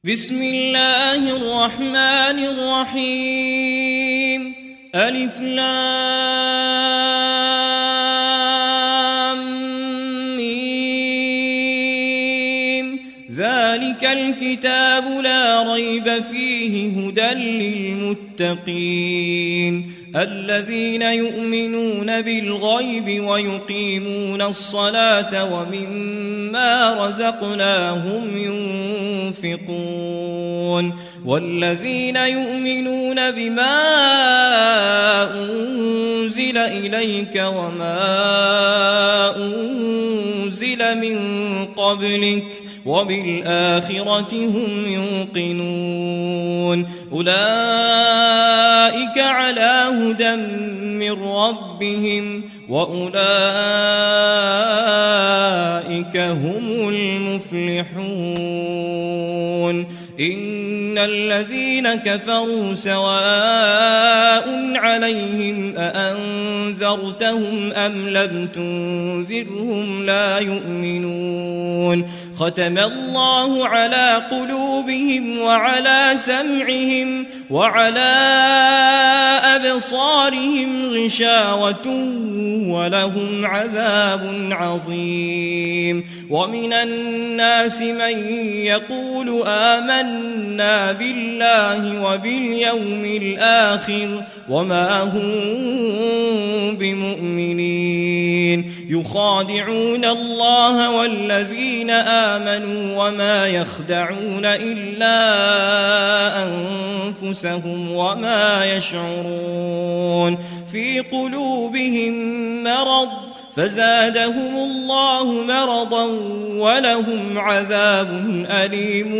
بسم الله الرحمن الرحيم ألف لام ميم ذلك الكتاب لا ريب فيه هدى للمتقين الذين يؤمنون بالغيب ويقيمون الصلاة ومما رزقناهم ينفقون والذين يؤمنون بما أنزل إليك وما أنزل من قبلك وبالآخرة هم يوقنون أولئك على هدى من ربهم وأولئك هم المفلحون إن الذين كفروا سواء عليهم أأنذرتهم أم لم تنذرهم لا يؤمنون ختم الله على قلوبهم وعلى سمعهم وعلى أبصارهم غشاوة ولهم عذاب عظيم ومن الناس من يقول آمنا بالله وباليوم الآخر وما هم بمؤمنين يخادعون الله والذين آمنوا وما يخدعون إلا أنفسهم وما يشعرون في قلوبهم مرض فزادهم الله مرضا ولهم عذاب أليم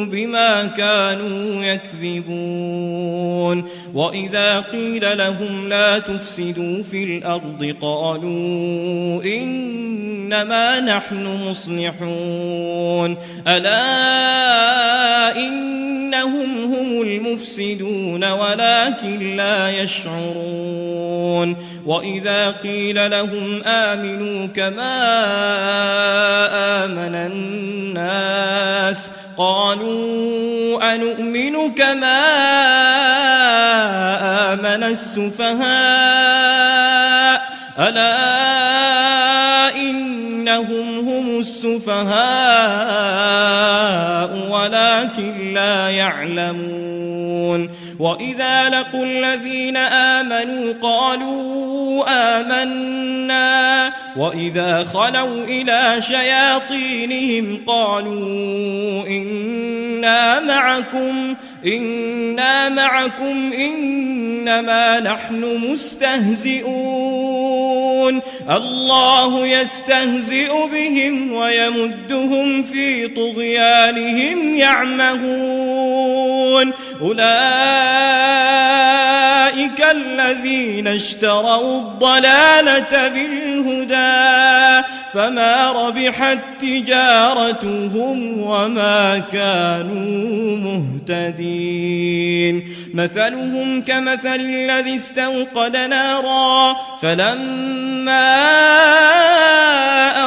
بما كانوا يكذبون وإذا قيل لهم لا تفسدوا في الأرض قالوا إنما نحن مصلحون ألا إنهم هم المفسدون ولكن لا يشعرون وإذا قيل لهم آمنوا كما آمن الناس قالوا أنؤمن كما آمن السفهاء ألا إنهم هم السفهاء ولكن لا يعلمون وإذا لقوا الذين آمنوا قالوا آمنا وإذا خلوا إلى شياطينهم قالوا إنا معكم إنما نحن مستهزئون الله يستهزئ بهم ويمدهم في طغيانهم يعمهون أولئك الذين اشتروا الضلالة بالهدى فما ربحت تجارتهم وما كانوا مهتدين مثلهم كمثل الذي استوقد نارا فلما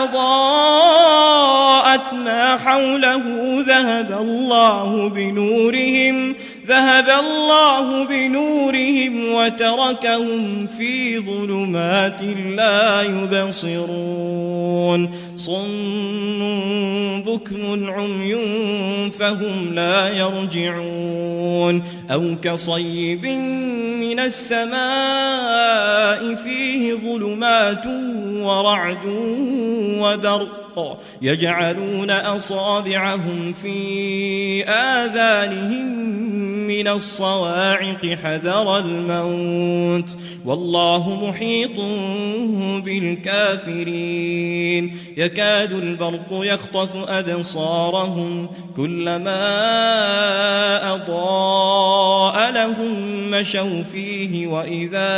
أضاءت ما حوله ذهب الله بنورهم وتركهم في ظلمات لا يبصرون صم بكم عمي فهم لا يرجعون أو كصيب من السماء فيه ظلمات ورعد وبرق يجعلون أصابعهم في آذانهم من الصواعق حذر الموت والله محيط بالكافرين يكاد البرق يخطف أبصارهم كلما أضاء لهم مشوا فيه وإذا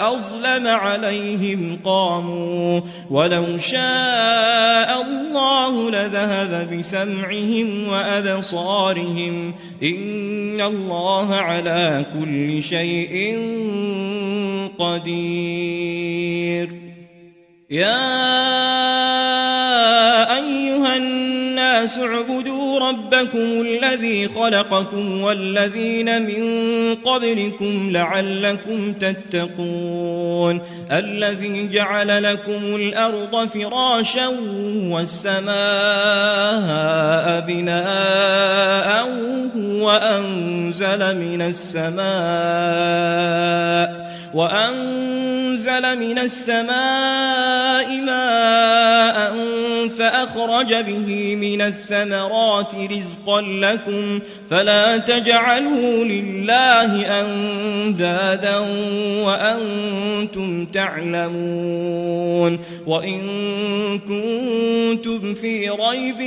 أظلم عليهم قاموا ولو شاء الله لذهب بسمعهم وأبصارهم إن الله على كل شيء قدير يا أيها الناس الناس اعبدوا ربكم الذي خلقكم والذين من قبلكم لعلكم تتقون الذي جعل لكم الأرض فراشا والسماء بناء وأنزل من السماء ماء فأخرج به من الثمرات رزقا لكم فلا تجعلوا لله أندادا وأنتم تعلمون وإن كنتم في ريب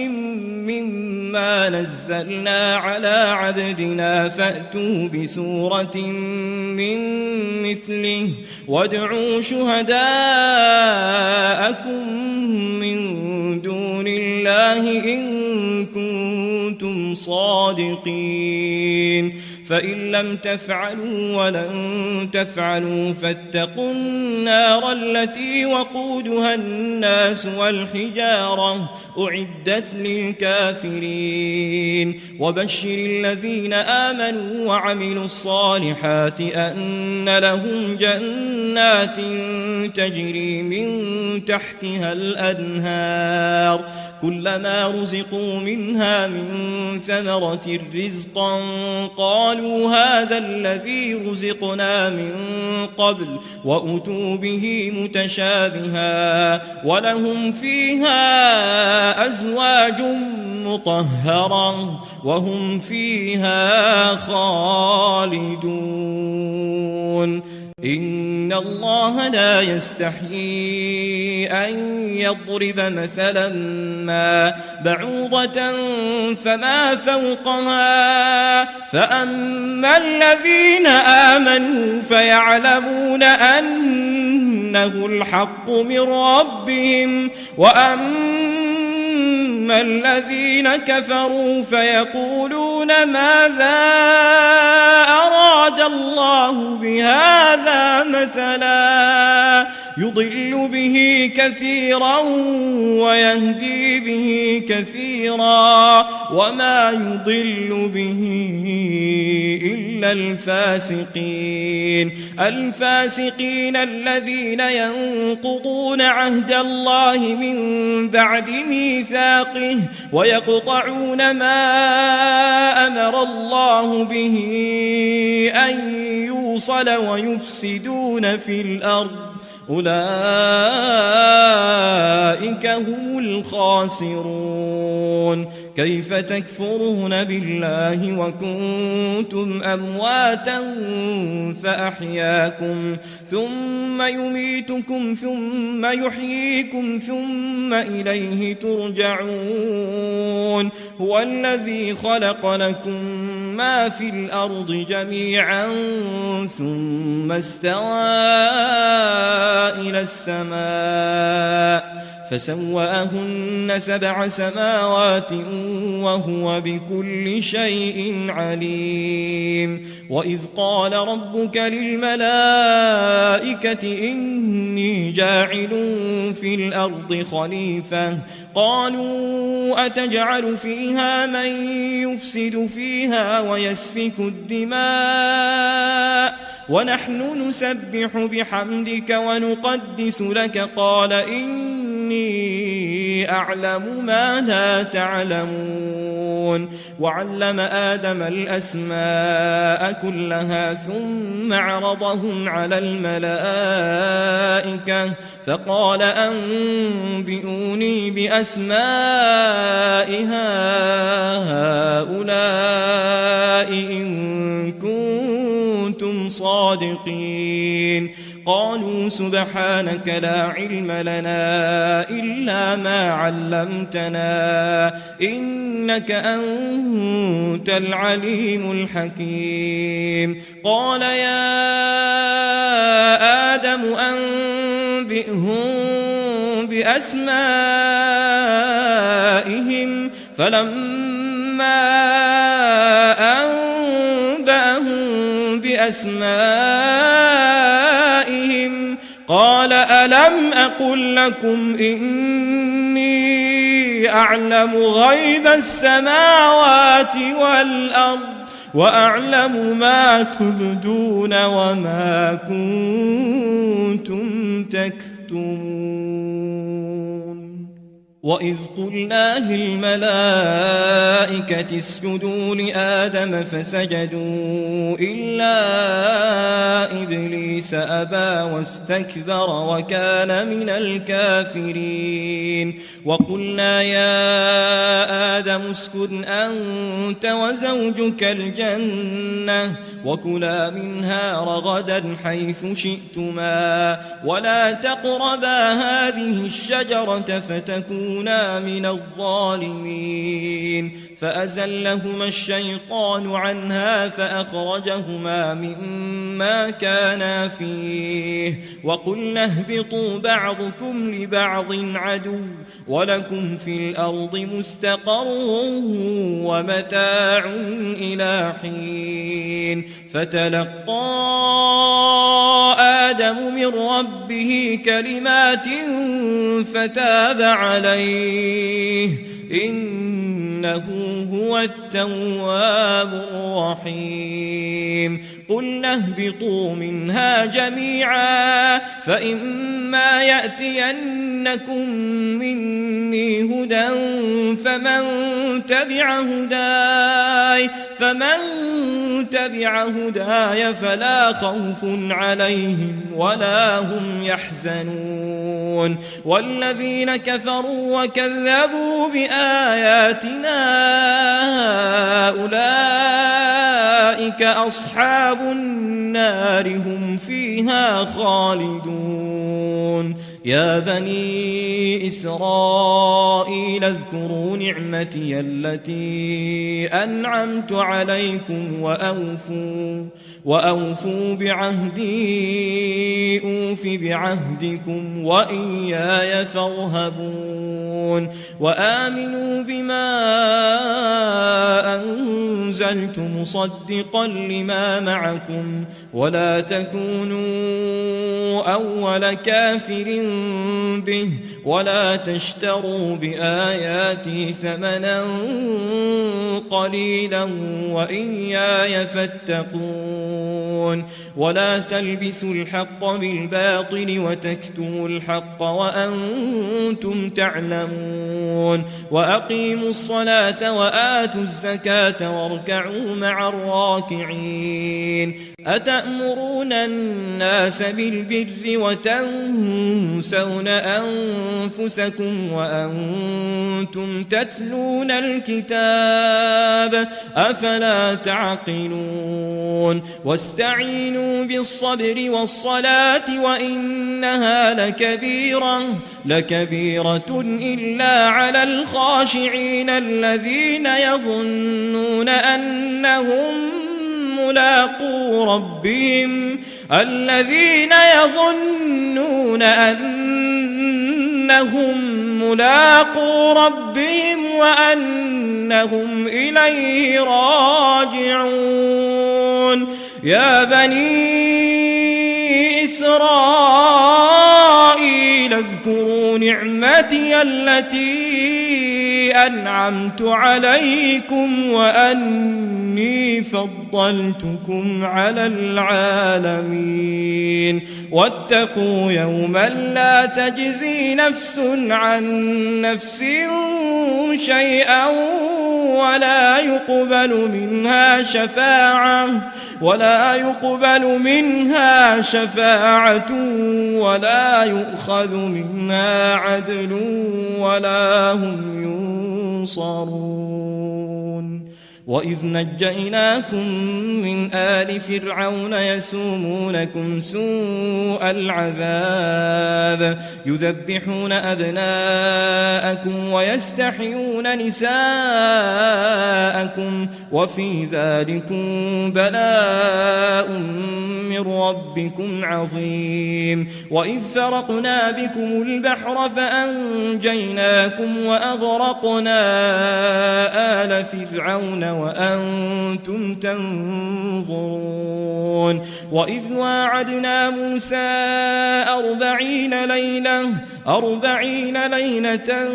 مما نزلنا على عبدنا فأتوا بسورة من مثله وادعوا شهداءكم من دون الله إن كنتم صادقين فإن لم تفعلوا ولن تفعلوا فاتقوا النار التي وقودها الناس والحجارة أعدت للكافرين وبشر الذين آمنوا وعملوا الصالحات أن لهم جنات تجري من تحتها الأنهار كلما رزقوا منها من ثمرة رزقا قالوا هذا الذي رزقنا من قبل وأتوا به متشابها ولهم فيها أزواج مطهرة وهم فيها خالدون إن الله لا يستحيي أن يضرب مثلا ما بعوضة فما فوقها فأما الذين آمنوا فيعلمون أنه الحق من ربهم وأما الذين كفروا فيقولون ماذا أراد الله بهذا مثلا يضل به كثيرا ويهدي به كثيرا وما يضل به إلا الفاسقين الذين ينقضون عهد الله من بعد ميثاقه ويقطعون ما أمر الله به أن يوصل ويفسدون في الأرض أولئك هم الخاسرون كيف تكفرون بالله وكنتم أمواتا فأحياكم ثم يميتكم ثم يحييكم ثم إليه ترجعون هو الذي خلق لكم ما في الأرض جميعا ثم استوى إلى السماء فسواهن 7 سماوات وهو بكل شيء عليم وإذ قال ربك للملائكة إني جاعل في الأرض خليفة قالوا أتجعل فيها من يفسد فيها ويسفك الدماء ونحن نسبح بحمدك ونقدس لك قال إني أعلم ما لا تعلمون وعلم آدم الأسماء كلها ثم عرضهم على الملائكة فقال أنبئوني بأسماء هؤلاء إن كنتم صادقين قالوا سبحانك لا علم لنا إلا ما علمتنا إنك أنت العليم الحكيم قال يا آدم أنبئهم بأسمائهم فلما أنبأهم بأسمائهم قال ألم أقل لكم إني أعلم غيب السماوات والأرض وأعلم ما تبدون وما كنتم تكتمون وإذ قلنا للملائكة اسجدوا لآدم فسجدوا إلا إبليس أبى واستكبر وكان من الكافرين وقلنا يا آدم اسكن أنت وزوجك الجنة وكلا منها رغدا حيث شئتما ولا تقربا هذه الشجرة فتكونا من الظالمين فأزلهما الشيطان عنها فأخرجهما مما كانا فيه وقلنا اهبطوا بعضكم لبعض عدو ولكم في الأرض مستقر ومتاع إلى حين فتلقى آدم من ربه كلمات فتاب عليه إنه هو التواب الرحيم قلنا اهبطوا منها جميعا فإما يأتينكم مني هدى فمن تبع هداي فلا خوف عليهم ولا هم يحزنون والذين كفروا وكذبوا بآياتنا أولئك أصحاب النار هم فيها خالدون يا بني إسرائيل اذكروا نعمتي التي أنعمت عليكم وأوفوا بعهدي أوف بعهدكم وإياي فارهبون وآمنوا بما أنزلت مصدقا لما معكم ولا تكونوا أول كافر به ولا تشتروا بآياتي ثمنا قليلا وإياي فاتقون ولا تلبسوا الحق بالباطل وتكتموا الحق وأنتم تعلمون وأقيموا الصلاة وآتوا الزكاة واركعوا مع الراكعين أتأمرون الناس بالبر وتنسون أنفسكم وأنتم تتلون الكتاب أفلا تعقلون واستعينوا بالصبر والصلاة وإنها لكبيرة إلا على الخاشعين الذين يظنون أنهم ملاقو ربهم وأنهم إليه راجعون يا بني إسرائيل اذكروا نعمتي التي أنعمت عليكم وأني فضلتكم على العالمين واتقوا يوما لا تجزي نفس عن نفس شيئا ولا يقبل منها شفاعة ولا يؤخذ منها عدل ولا هم ينصرون وإذ نجيناكم من آل فرعون يسومونكم سوء العذاب يذبحون أبناءكم ويستحيون نساءكم وفي ذلكم بلاء من ربكم عظيم وإذ فرقنا بكم البحر فأنجيناكم وأغرقنا آل فرعون وأنتم تنظرون وإذ واعدنا موسى 40 ليلة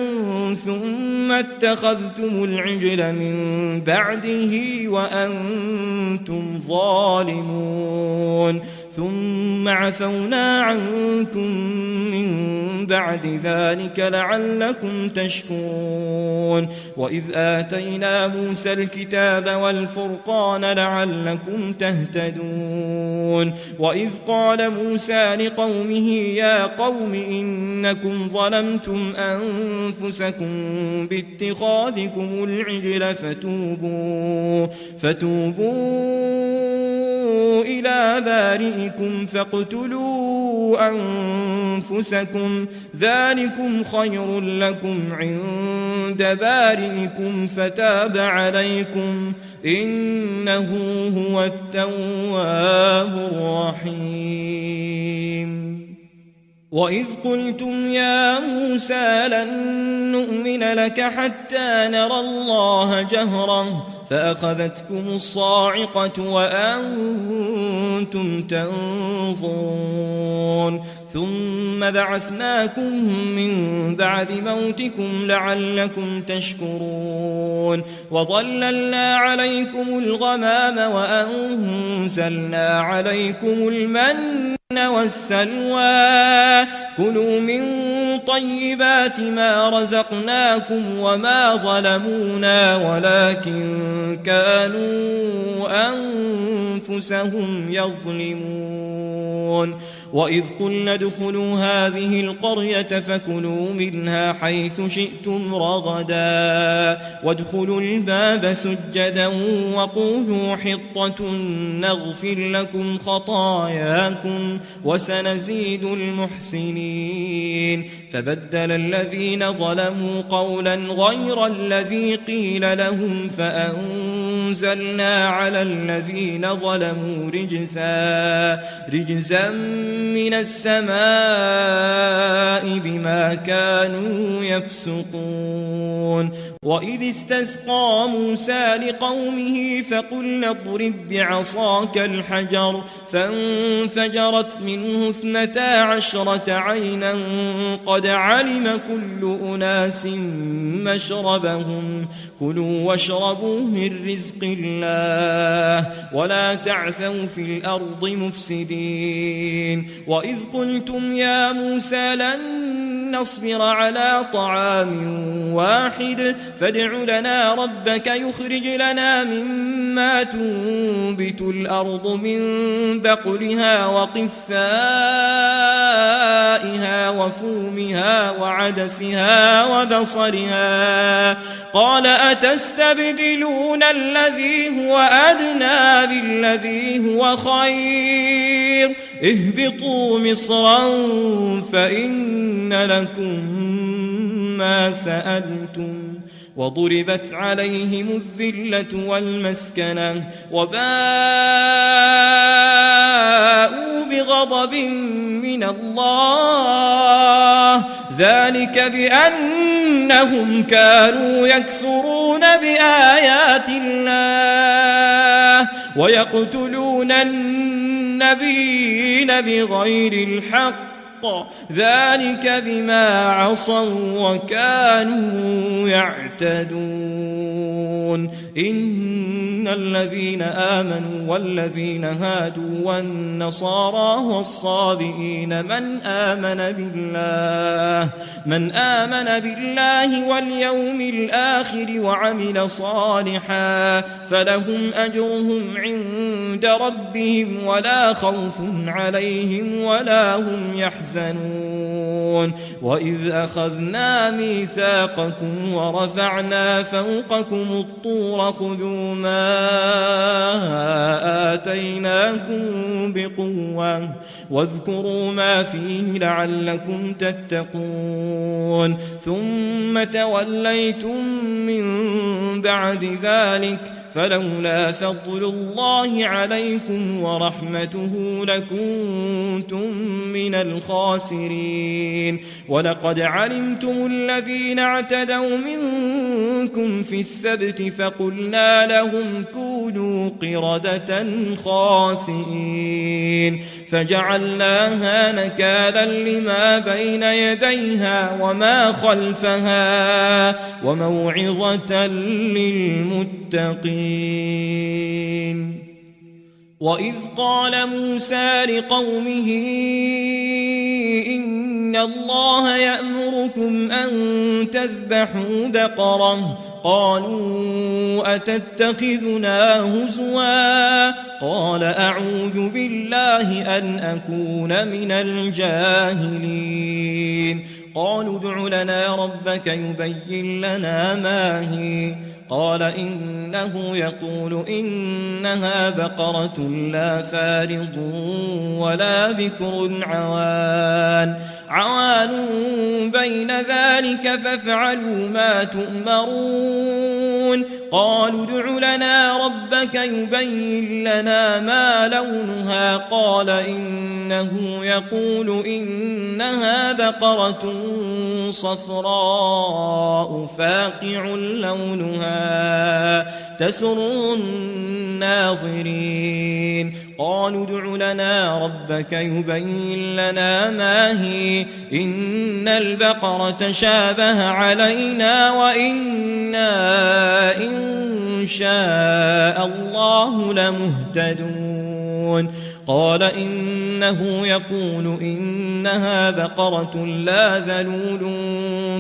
ثم اتخذتم العجل من بعده وأنتم ظالمون ثم عفونا عنكم من بعد ذلك لعلكم تشكرون وإذ آتينا موسى الكتاب والفرقان لعلكم تهتدون وإذ قال موسى لقومه يا قوم إنكم ظلمتم أنفسكم باتخاذكم العجل فتوبوا إلى بارئكم فاقتلوا أنفسكم ذلكم خير لكم عند بارئكم فتاب عليكم إنه هو التواب الرحيم وإذ قلتم يا موسى لن نؤمن لك حتى نرى الله جهرة فأخذتكم الصاعقة وأنتم تنظرون ثم بعثناكم من بعد موتكم لعلكم تشكرون وظللنا عليكم الغمام وأنزلنا عليكم المن والسلوى كلوا من طيبات ما رزقناكم وما ظلمونا ولكن كانوا أنفسهم يظلمون وإذ قلنا ادخلوا هذه القرية فكلوا منها حيث شئتم رغدا وادخلوا الباب سجدا وقولوا حطة نغفر لكم خطاياكم وسنزيد المحسنين فبدل الذين ظلموا قولا غير الذي قيل لهم فأنزلنا على الذين ظلموا رجزا من السماء بما كانوا يفسقون وإذ استسقى موسى لقومه فقلنا اضرب بعصاك الحجر فانفجرت منه 12 عينا قد علم كل أناس مشربهم كلوا واشربوا من رزق الله ولا تعثوا في الأرض مفسدين وإذ قلتم يا موسى لن نصبر على طعام واحد فادع لنا ربك يخرج لنا مما تنبت الأرض من بقلها وقثائها وفومها وعدسها وبصلها قال أتستبدلون الذي هو أدنى بالذي هو خير اهبطوا مصرا فإن لكم ما سألتم وضربت عليهم الذلة والمسكنة وباءوا بغضب من الله ذلك بأنهم كانوا يكفرون بآيات الله ويقتلون النبيين بغير الحق ذلك بما عصوا وكانوا يعتدون إن الذين آمنوا والذين هادوا والنصارى والصابئين من آمن بالله واليوم الآخر وعمل صالحا فلهم أجرهم عند ربهم ولا خوف عليهم ولا هم يحزنون وإذ أخذنا ميثاقكم ورفعنا فوقكم الطور خذوا ما آتيناكم بقوة واذكروا ما فيه لعلكم تتقون ثم توليتم من بعد ذلك فلولا فضل الله عليكم ورحمته لكنتم من الخاسرين ولقد علمتم الذين اعتدوا منكم في السبت فقلنا لهم كونوا قردة خاسئين فجعلناها نكالا لما بين يديها وما خلفها وموعظة للمتقين. وإذ قال موسى لقومه إن الله يأمركم أن تذبحوا بقرة قالوا أتتخذنا هزوا قال أعوذ بالله أن أكون من الجاهلين قالوا ادع لنا ربك يبين لنا ما هي قال إنه يقول إنها بقرة لا فارض ولا بكر عوان بين ذلك فافعلوا ما تؤمرون قالوا ادع لنا ربك يبين لنا ما لونها قال إنه يقول إنها بقرة صفراء فاقع لونها تسر الناظرين قالوا ادع لنا ربك يبين لنا ما هي إن البقرة شابه علينا وإنا إن شاء الله لمهتدون قال إنه يقول إنها بقرة لا ذلول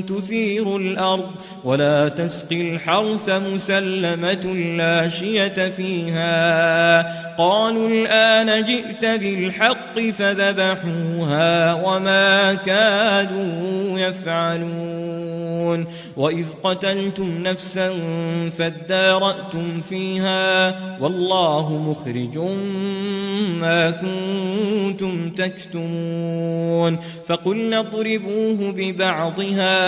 تثير الأرض ولا تسقي الحرث مسلمة لا شية فيها قالوا الآن جئت بالحق فذبحوها وما كادوا يفعلون وإذ قتلتم نفسا فادارأتم فيها والله مخرج ما كنتم تكتمون فقلنا اضربوه ببعضها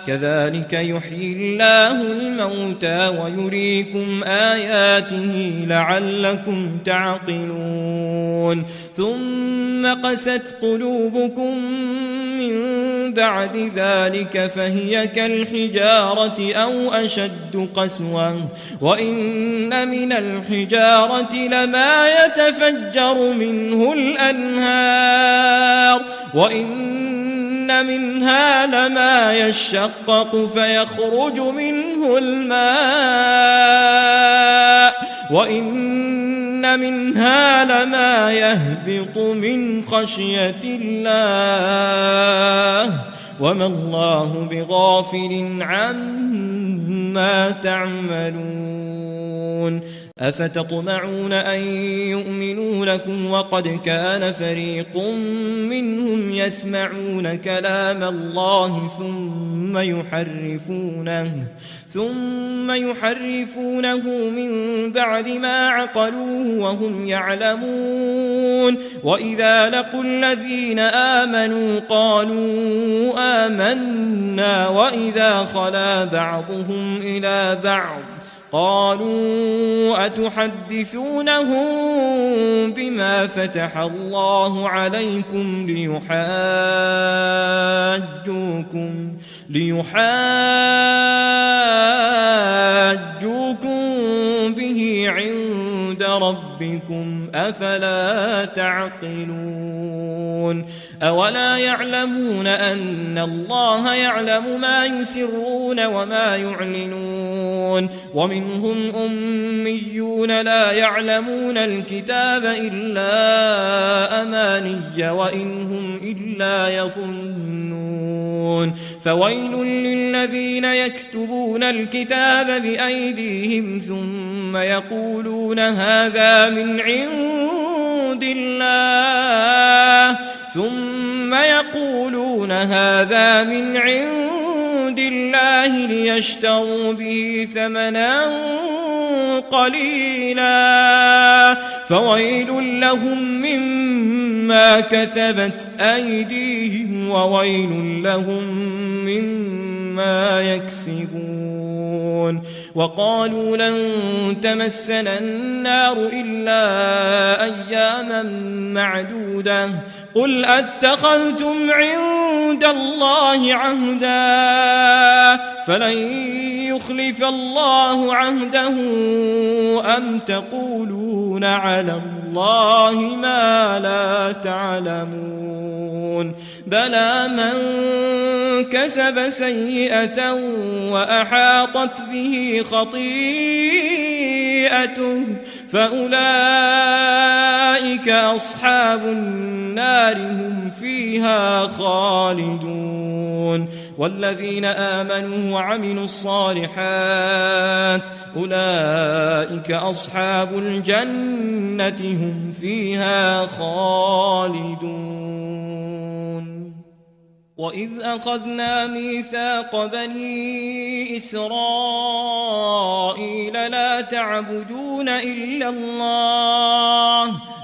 كذلك يحيي الله الموتى ويريكم آياته لعلكم تعقلون ثم قست قلوبكم من بعد ذلك فهي كالحجارة أو أشد قسوة وإن من الحجارة لما يتفجر منه الأنهار وإن منها لما يشقق فيخرج منه الماء وإن منها لما يهبط من خشية الله وما الله بغافل عما تعملون أفتطمعون أن يؤمنوا لكم وقد كان فريق منهم يسمعون كلام الله ثم يحرفونه من بعد ما عقلوه وهم يعلمون وإذا لقوا الذين آمنوا قالوا آمنا وإذا خلا بعضهم إلى بعض قالوا أتحدثونهم بما فتح الله عليكم ليحاجوكم به عند ربكم أفلا تعقلون أولا يعلمون أن الله يعلم ما يسرون وما يعلنون ومنهم أميون لا يعلمون الكتاب إلا أماني وإن هم إلا يظنون فويل للذين يكتبون الكتاب بأيديهم ثم يقولون هذا من عند الله ليشتروا به ثمنا قليلا فويل لهم مما كتبت أيديهم وويل لهم مما يكسبون وقالوا لن تمسنا النار إلا أياما معدودة قل أتخذتم عند الله عهدا فلن يخلف الله عهده أم تقولون على الله ما لا تعلمون بلى من كسب سيئة وأحاطت به خطيئته فأولئك أصحاب النار هم فيها خالدون والذين آمنوا وعملوا الصالحات أولئك أصحاب الجنة هم فيها خالدون وإذ أخذنا ميثاق بني إسرائيل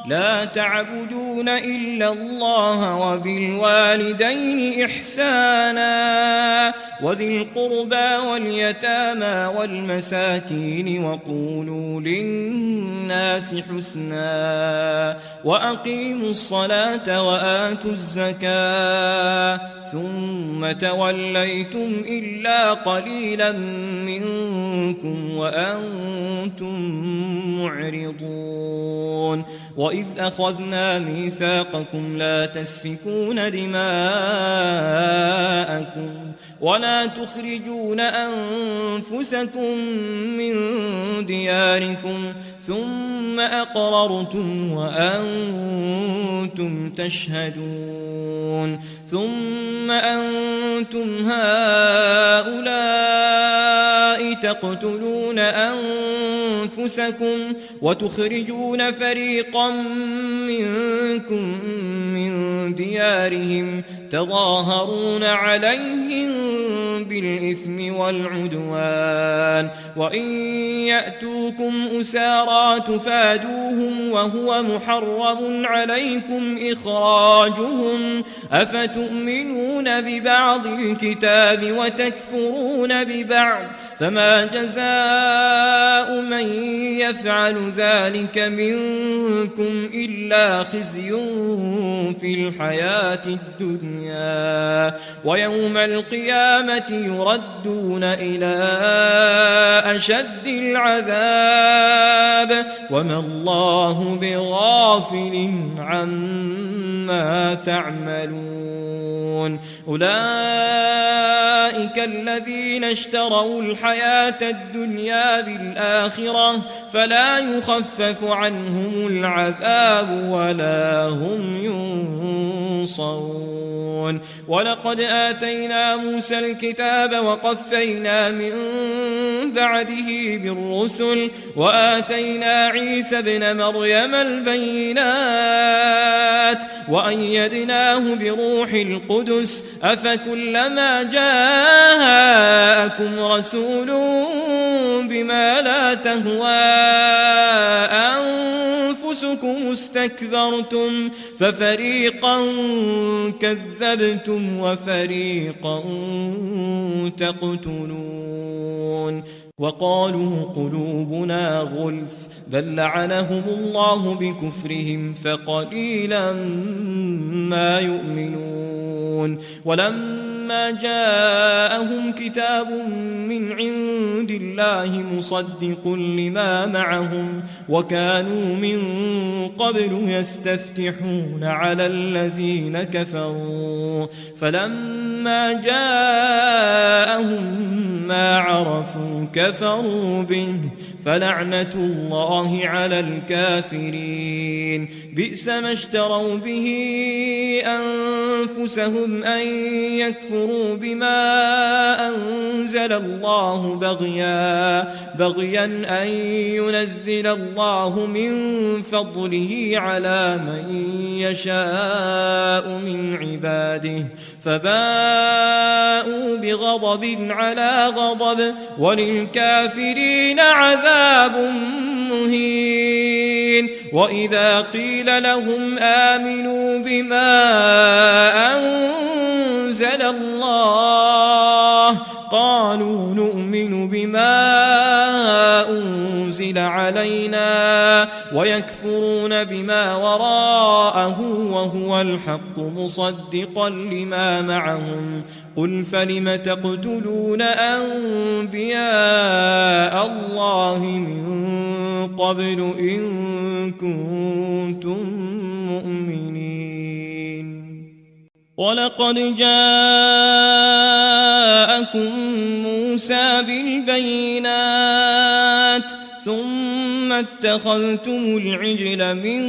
لا تعبدون إلا الله وبالوالدين إحسانا وذي القربى واليتامى والمساكين وقولوا للناس حسنا وأقيموا الصلاة وآتوا الزكاة ثم توليتم إلا قليلا منكم وأنتم معرضون وإذ أخذنا ميثاقكم لا تسفكون دماءكم ولا تخرجون أنفسكم من دياركم ثم أقررتم وأنتم تشهدون ثم أنتم هؤلاء تقتلون أنفسكم وتخرجون فريقا منكم من ديارهم تظاهرون عليهم بالإثم والعدوان وإن يأتوكم أسارى تفادوهم وهو محرم عليكم إخراجهم أفتؤمنون ببعض الكتاب وتكفرون ببعض فما جزاء من يفعل ذلك منكم إلا خزي في الحياة الدنيا ويوم القيامة يردون إلى أشد العذاب وما الله بغافل عما تعملون أولئك الذين اشتروا الحياة الدنيا بالآخرة فلا يخفف عنهم العذاب ولا هم ينصرون ولقد آتينا موسى الكتاب وقفينا من بعده بالرسل وآتينا عيسى ابن مريم البينات وأيدناه بروح القدس أفكلما جاءكم رسول بما لا تهوى أنفسكم استكبرتم ففريقا كذبتم وفريقا تقتلون وقالوا قلوبنا غلف بل لعنهم الله بكفرهم فقليلا ما يؤمنون ولما جاءهم كتاب من عند الله مصدق لما معهم وكانوا من قبل يستفتحون على الذين كفروا فلما جاءهم ما عرفوا كفروا به فلعنة الله على الكافرين بئس ما اشتروا به أنفسهم أن يكفروا بما أنزل الله بغيا أن ينزل الله من فضله على من يشاء من عباده فباءوا بغضب على غضب وللكافرين عذاب مهين وإذا قيل لهم آمنوا بما أنزل الله قالوا نؤمن بما أنزل علينا ويكفرون بما وراءه وهو الحق مصدقا لما معهم قل فلم تقتلون أنبياء الله من قبل إن كنتم مؤمنين ولقد جاءكم موسى بالبينات ثم اتخذتم العجل من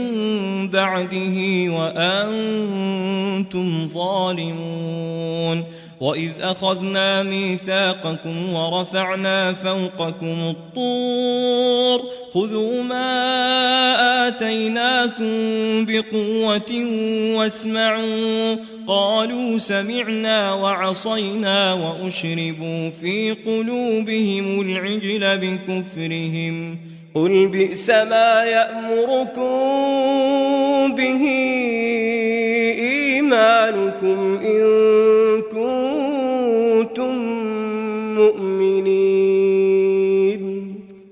بعده وأنتم ظالمون وإذ أخذنا ميثاقكم ورفعنا فوقكم الطور خذوا ما آتيناكم بقوة واسمعوا قالوا سمعنا وعصينا وأشربوا في قلوبهم العجل بكفرهم قل بئس ما يأمركم به إيمانكم إن كنتم مؤمنين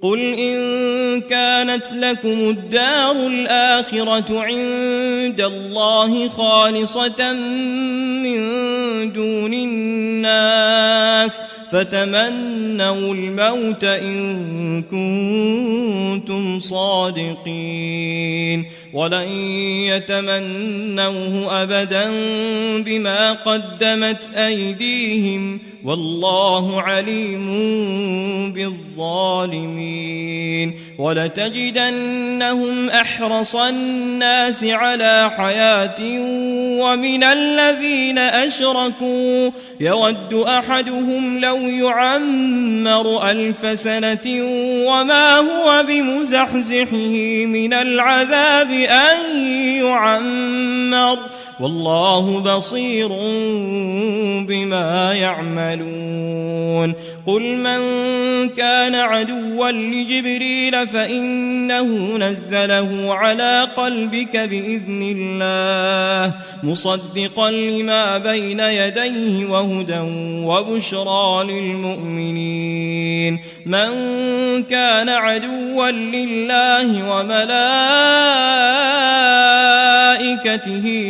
قل إن كانت لكم الدار الآخرة عند الله خالصة من دون الناس فتمنوا الموت إن كنتم صادقين ولن يتمنوه أبدا بما قدمت أيديهم والله عليم بالظالمين ولتجدنهم أحرص الناس على حياة ومن الذين أشركوا يود أحدهم لو يعمر 1000 سنة وما هو بمزحزحه من العذاب أن يعمر والله بصير بما يعملون قل من كان عدوا لجبريل فإنه نزله على قلبك بإذن الله مصدقا لما بين يديه وهدى وبشرى للمؤمنين من كان عدوا لله وملائكته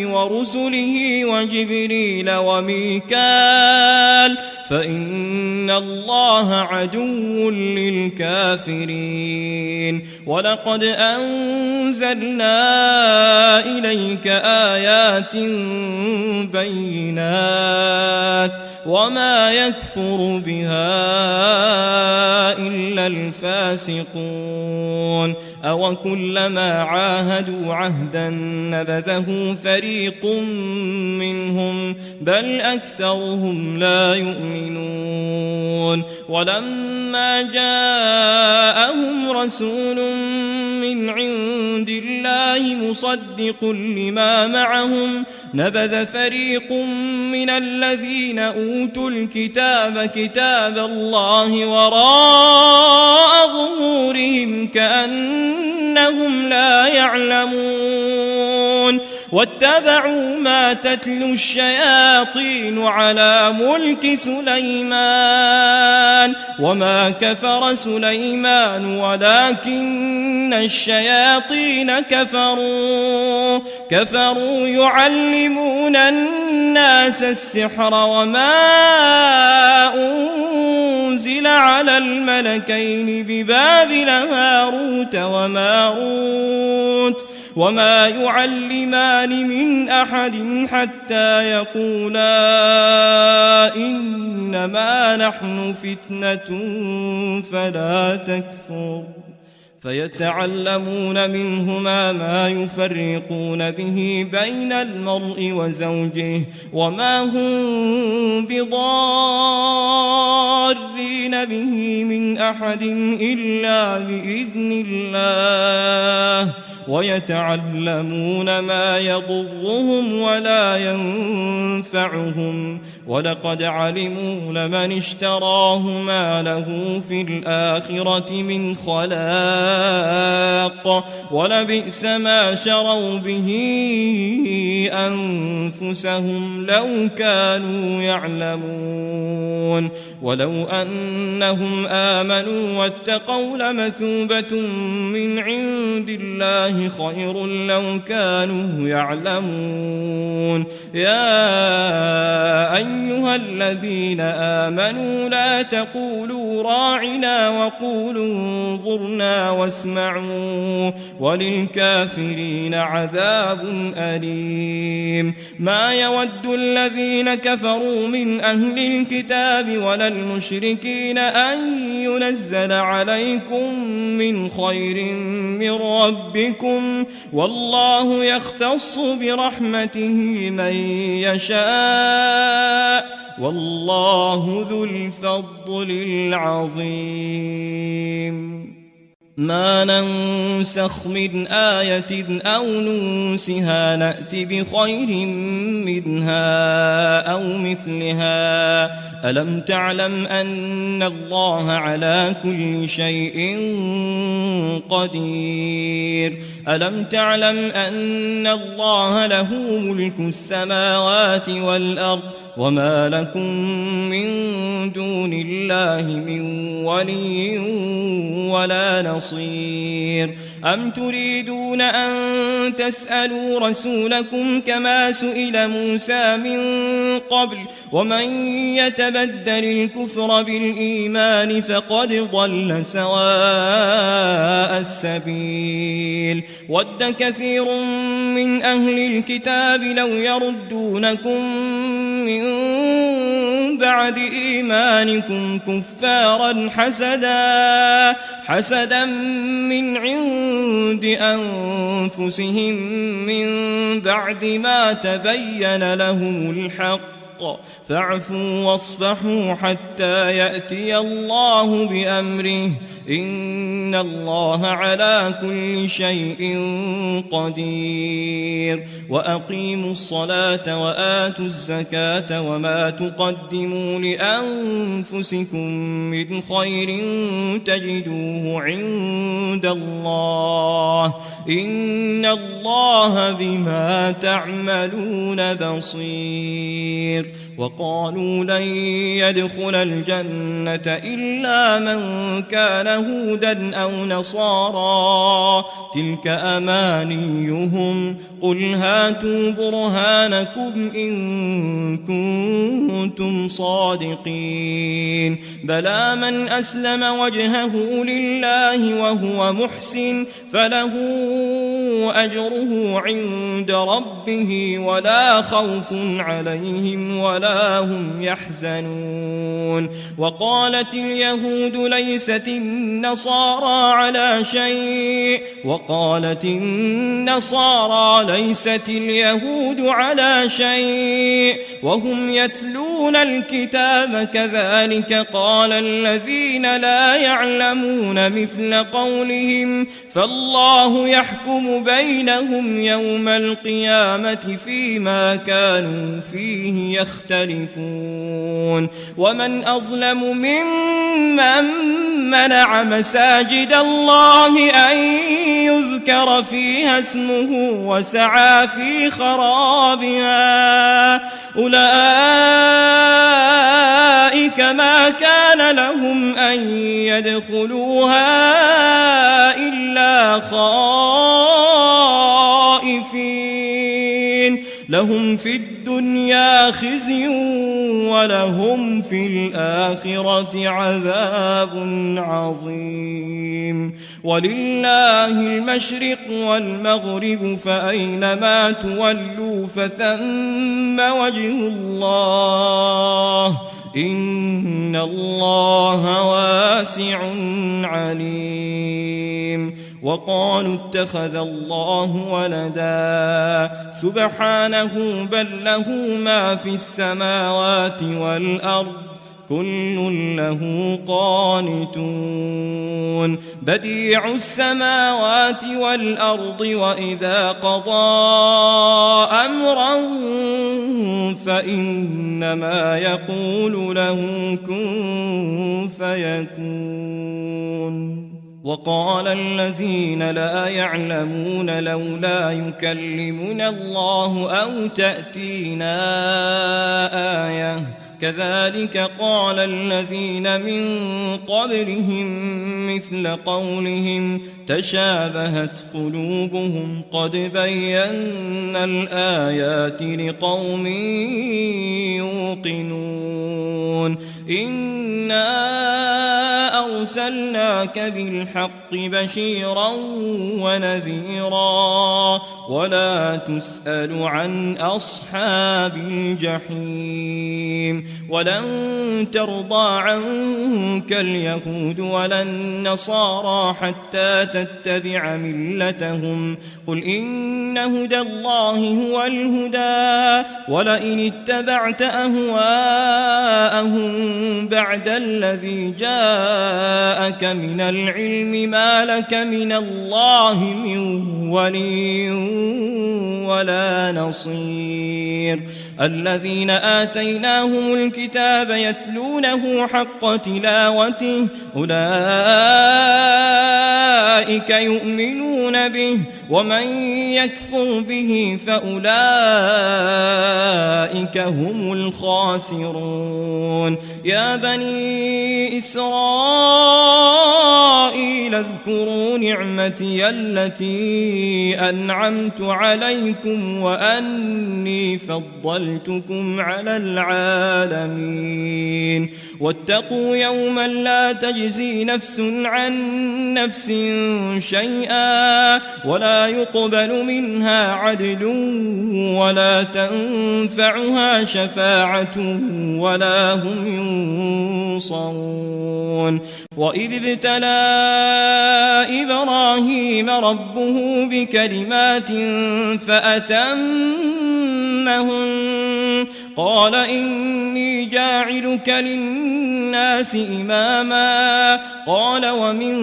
ورسله وجبريل وميكال فإن الله عدو للكافرين ولقد أنزلنا إليك آيات بينات وما يكفر بها إلا الفاسقون أو كلما عاهدوا عهدا نبذه فريق منهم بل أكثرهم لا يؤمنون ولما جاءهم رسول من عند الله مصدق لما معهم نبذ فريق من الذين أوتوا الكتاب كتاب الله وراء ظهورهم كأنهم لا يعلمون واتبعوا ما تتلو الشياطين على ملك سليمان وما كفر سليمان ولكن الشياطين كفروا يعلمون الناس السحر وما أنزل على الملكين ببابل هاروت وماروت وما يعلمان من أحد حتى يقولا إنما نحن فتنة فلا تكفر فيتعلمون منهما ما يفرقون به بين المرء وزوجه وما هم بضارين به من أحد إلا بإذن الله ويتعلمون ما يضرهم ولا ينفعهم ولقد علموا لمن اشتراه ما له في الآخرة من خلاق الحق ولبئس ما شروا به أنفسهم لو كانوا يعلمون ولو أنهم آمنوا واتقوا لمثوبة من عند الله خير لو كانوا يعلمون يا أيها الذين آمنوا لا تقولوا راعنا وقولوا انظرنا واسمعوا وللكافرين عذاب أليم ما يود الذين كفروا من أهل الكتاب ولا المشركين أن ينزل عليكم من خير من ربكم والله يختص برحمته من يشاء والله ذو الفضل العظيم ما ننسخ من آية أو ننسها نأت بخير منها أو مثلها ألم تعلم أن الله على كل شيء قدير ألم تعلم أن الله له ملك السماوات والأرض وما لكم من دون الله من ولي ولا نصير أم تريدون أن تسألوا رسولكم كما سئل موسى من قبل ومن يتبدل الكفر بالإيمان فقد ضل سواء السبيل ود كثير من أهل الكتاب لو يردونكم من بعد إيمانكم كفارا حسدا من عند أنفسهم من بعد ما تبين لهم الحق فاعفوا واصفحوا حتى يأتي الله بأمره إن الله على كل شيء قدير وأقيموا الصلاة وآتوا الزكاة وما تقدموا لأنفسكم من خير تجدوه عند الله إن الله بما تعملون بصير وقالوا لن يدخل الجنة إلا من كان هودا أو نصارى تلك أمانيهم قل هاتوا برهانكم إن كنتم صادقين بلى من أسلم وجهه لله وهو محسن فله أجره عند ربه ولا خوف عليهم ولا هم يحزنون وقالت اليهود ليست النصارى على شيء وقالت النصارى ليست اليهود على شيء وهم يتلون الكتاب كذلك قال الذين لا يعلمون مثل قولهم فالله يحكم بينهم يوم القيامة فيما كانوا فيه يختلفون ومن أظلم ممن منع مساجد الله أن يذكر فيها اسمه وسعى في خرابها أولئك ما كان لهم أن يدخلوها إلا خائفين لهم في الدنيا خزي ولهم في الآخرة عذاب عظيم ولله المشرق والمغرب فأينما تولوا فثم وجه الله إن الله واسع عليم وقالوا اتخذ الله ولدا سبحانه بل له ما في السماوات والأرض كل له قانتون بديع السماوات والأرض وإذا قضى أمرا فإنما يقول له كن فيكون وقال الذين لا يعلمون لولا يكلمنا الله أو تأتينا آية كذلك قال الذين من قبلهم مثل قولهم تشابهت قلوبهم قد بينا الآيات لقوم يوقنون إنا أرسلناك بالحق بشيرا ونذيرا ولا تسأل عن أصحاب الجحيم ولن ترضى عنك اليهود ولا النصارى حتى تتبع ملتهم قل إن هدى الله هو الهدى ولئن اتبعت أهواءهم بعد الذي جاءك من العلم ما لك من الله من ولي ولا نصير الذين آتيناهم الكتاب يتلونه حق تلاوته أولئك يؤمنون به ومن يكفر به فأولئك هم الخاسرون يا بني إسرائيل اذكروا نعمتي التي أنعمت عليكم وأني فضلتكم على العالمين واتقوا يوما لا تجزي نفس عن نفس شيئا ولا يقبل منها عدل ولا تنفعها شفاعة ولا هم ينصرون وإذ ابتلى إبراهيم ربه بكلمات فأتمهن قال إني جاعلك للناس إماما قال ومن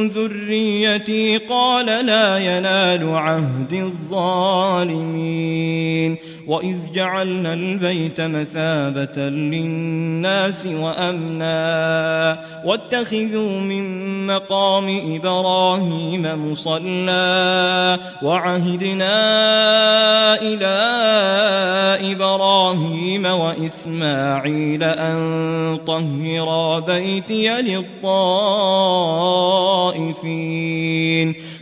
ذريتي قال لا ينال عهد الظالمين وإذ جعلنا البيت مثابة للناس وأمنا واتخذوا من مقام إبراهيم مصلى وعهدنا إلى إبراهيم وإسماعيل أن طهرا بيتي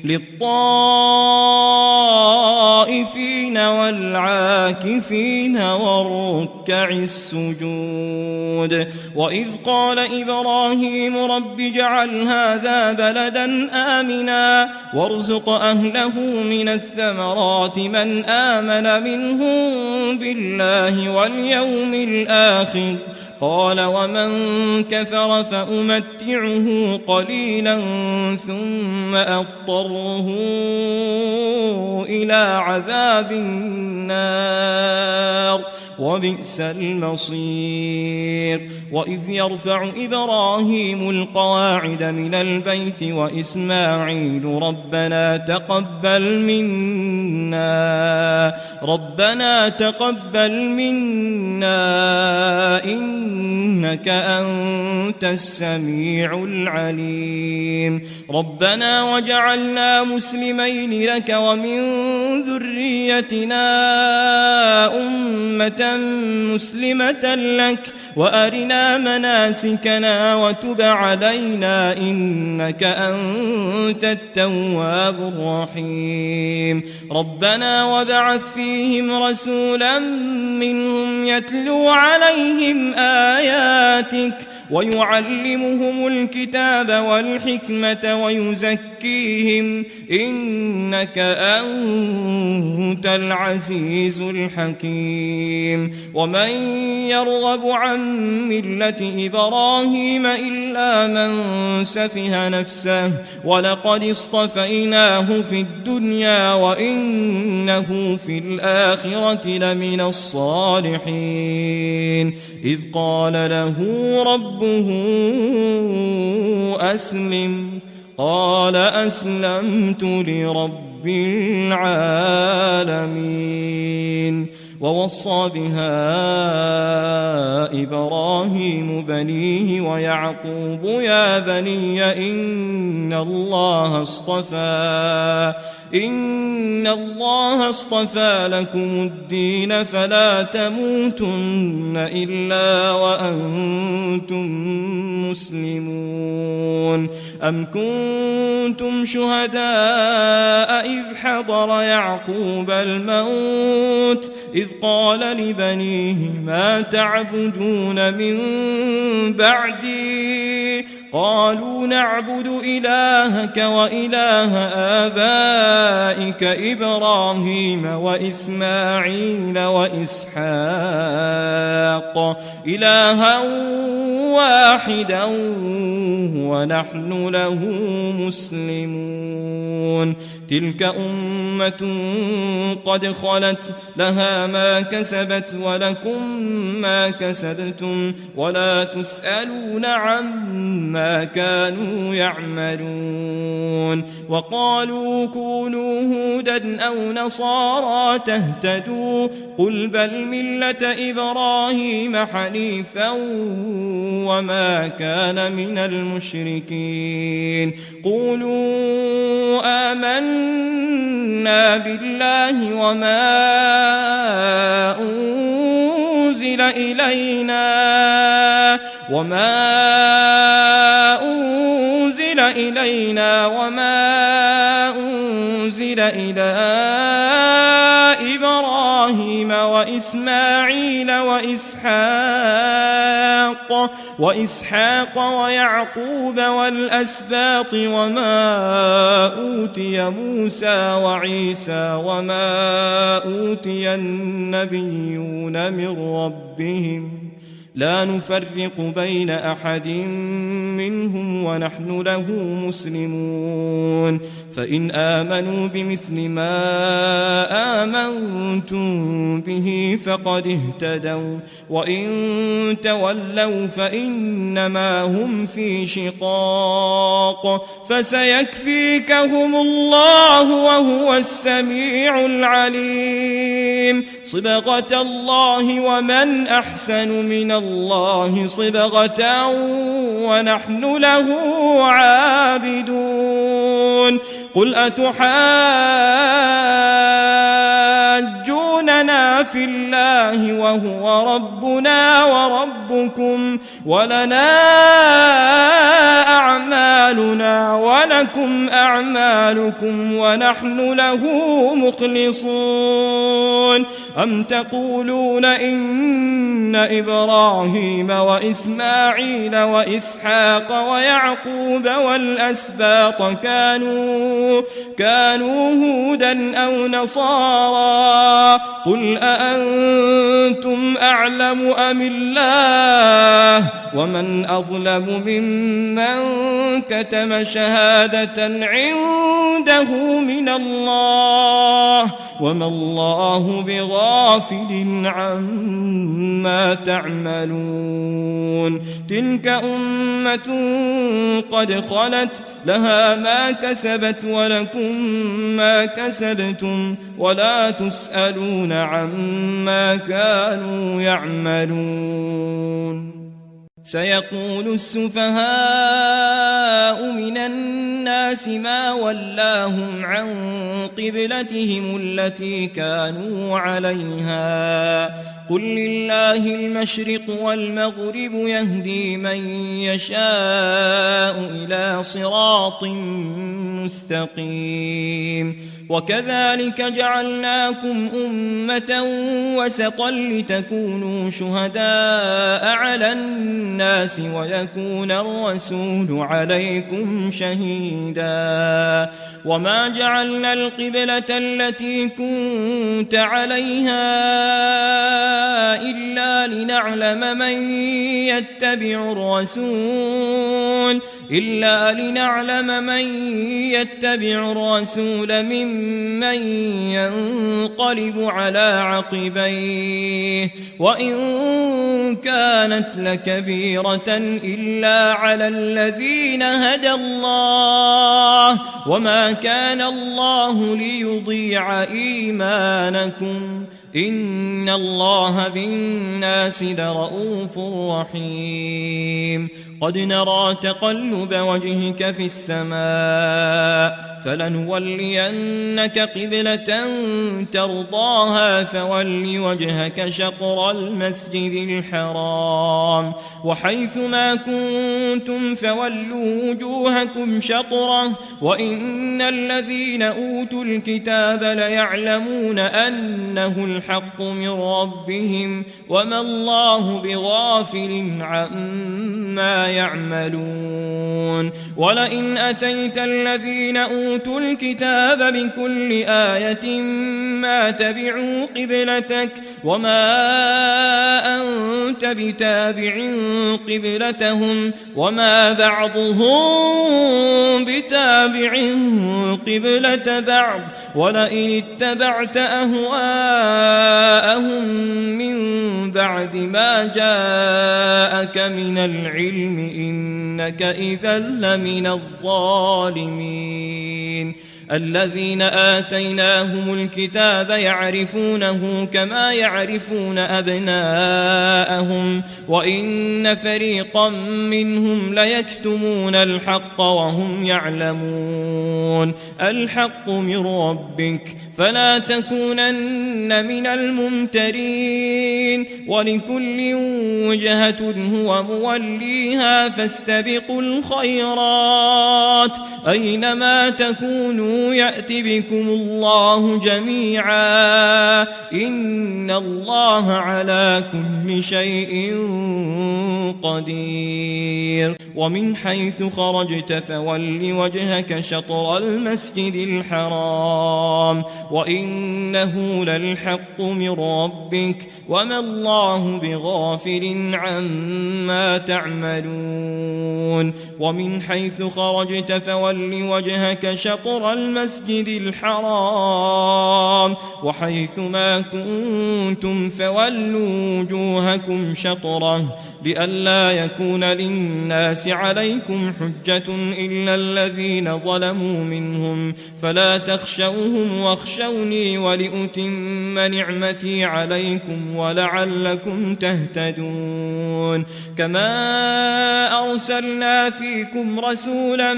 للطائفين والعاكفين والركع السجود وإذ قال إبراهيم رب اجعل هذا بلدا آمنا وارزق أهله من الثمرات من آمن منهم بالله واليوم الآخر قال ومن كفر فأمتعه قليلا ثم أضطره إلى عذاب النار وبئس المصير وإذ يرفع إبراهيم القواعد من البيت وإسماعيل ربنا تقبل منا إنك أنت السميع العليم ربنا وجعلنا مسلمين لك ومن ذريتنا أمة مسلمة لك وأرنا مناسكنا وتب علينا إنك أنت التواب الرحيم ربنا وابعث فيهم رسولا منهم يتلو عليهم آياتك ويعلمهم الكتاب والحكمة ويزكيهم إنك أنت العزيز الحكيم ومن يرغب عن ملة إبراهيم إلا من سفه نفسه ولقد اصطفيناه في الدنيا وإنه في الآخرة لمن الصالحين إذ قال له ربه أسلم قال أسلمت لرب العالمين ووصى بها إبراهيم بنيه ويعقوب يا بني إن الله اصطفى لكم الدين فلا تموتن إلا وأنتم مسلمون أم كنتم شهداء إذ حضر يعقوب الموت إذ قال لبنيه ما تعبدون من بعدي قالوا نعبد إلهك وإله آبائك إبراهيم وإسماعيل وإسحاق إلها واحدا ونحن له مسلمون تلك أمة قد خلت لها ما كسبت ولكم ما كسبتم ولا تسألون عما كانوا يعملون وقالوا كونوا هودا أو نصارى تهتدوا قل بل ملة إبراهيم حنيفا وما كان من المشركين قولوا آمنا بالله وما أنزل إلينا وما أنزل إلى إبراهيم وإسماعيل وإسحاق ويعقوب والأسباط وما أوتي موسى وعيسى وما أوتي النبيون من ربهم لا نفرق بين أحد منهم ونحن له مسلمون فإن آمنوا بمثل ما آمنتم به فقد اهتدوا وإن تولوا فإنما هم في شقاق فسيكفيكهم الله وهو السميع العليم صبغة الله ومن أحسن من الله صبغة ونحن له عابدون قل أتحاجوننا في الله وهو ربنا وربكم ولنا أعمالنا ولكم أعمالكم ونحن له مخلصون أم تقولون إن إبراهيم وإسماعيل وإسحاق ويعقوب والأسباط كانوا هودا أو نصارى قل أأنتم أعلم أم الله ومن أظلم ممن كتم شهادة عنده من الله وما الله بغافل عما تعملون تلك أمة قد خلت لها ما كسبت ولكم ما كسبتم ولا تسألون عما كانوا يعملون سيقول السفهاء من الناس ما ولاهم عن قبلتهم التي كانوا عليها قل لله المشرق والمغرب يهدي من يشاء إلى صراط مستقيم وكذلك جعلناكم أمة وسطا لتكونوا شهداء على الناس ويكون الرسول عليكم شهيدا وما جعلنا القبلة التي كنت عليها إلا لنعلم من يتبع الرسول ممن ينقلب على عقبيه وإن كانت لكبيرة إلا على الذين هدى الله وما كان الله ليضيع إيمانكم إن الله بالناس لرءوف رحيم قد نرى تقلب وجهك في السماء فلنولينك قبلة ترضاها فول وجهك شطر المسجد الحرام وحيث ما كنتم فولوا وجوهكم شطره وإن الذين أوتوا الكتاب ليعلمون أنه الحق من ربهم وما الله بغافل عما يعملون ولئن أتيت الذين أوتوا الكتاب بكل آية ما تبعوا قبلتك وما أنت بتابع قبلتهم وما بعضهم بتابع قبلة بعض ولئن اتبعت أهواءهم من بعد ما جاءك من العلم إنك إذا لمن الظالمين الذين آتيناهم الكتاب يعرفونه كما يعرفون أبناءهم وإن فريقا منهم ليكتمون الحق وهم يعلمون الحق من ربك فلا تكونن من الممترين ولكل وجهة هو موليها فاستبقوا الخيرات أينما تكونوا يأت بكم الله جميعا إن الله على كل شيء قدير ومن حيث خرجت فول وجهك شطر المسجد الحرام وإنه للحق من ربك وما الله بغافل عما تعملون ومن حيث خرجت فول وجهك شطر المسجد الحرام وحيث ما كنتم فولوا وجوهكم شطره لئلا يكون للناس عليكم حجة إلا الذين ظلموا منهم فلا تخشوهم واخشوني ولأتم نعمتي عليكم ولعلكم تهتدون كما أرسلنا فيكم رسولا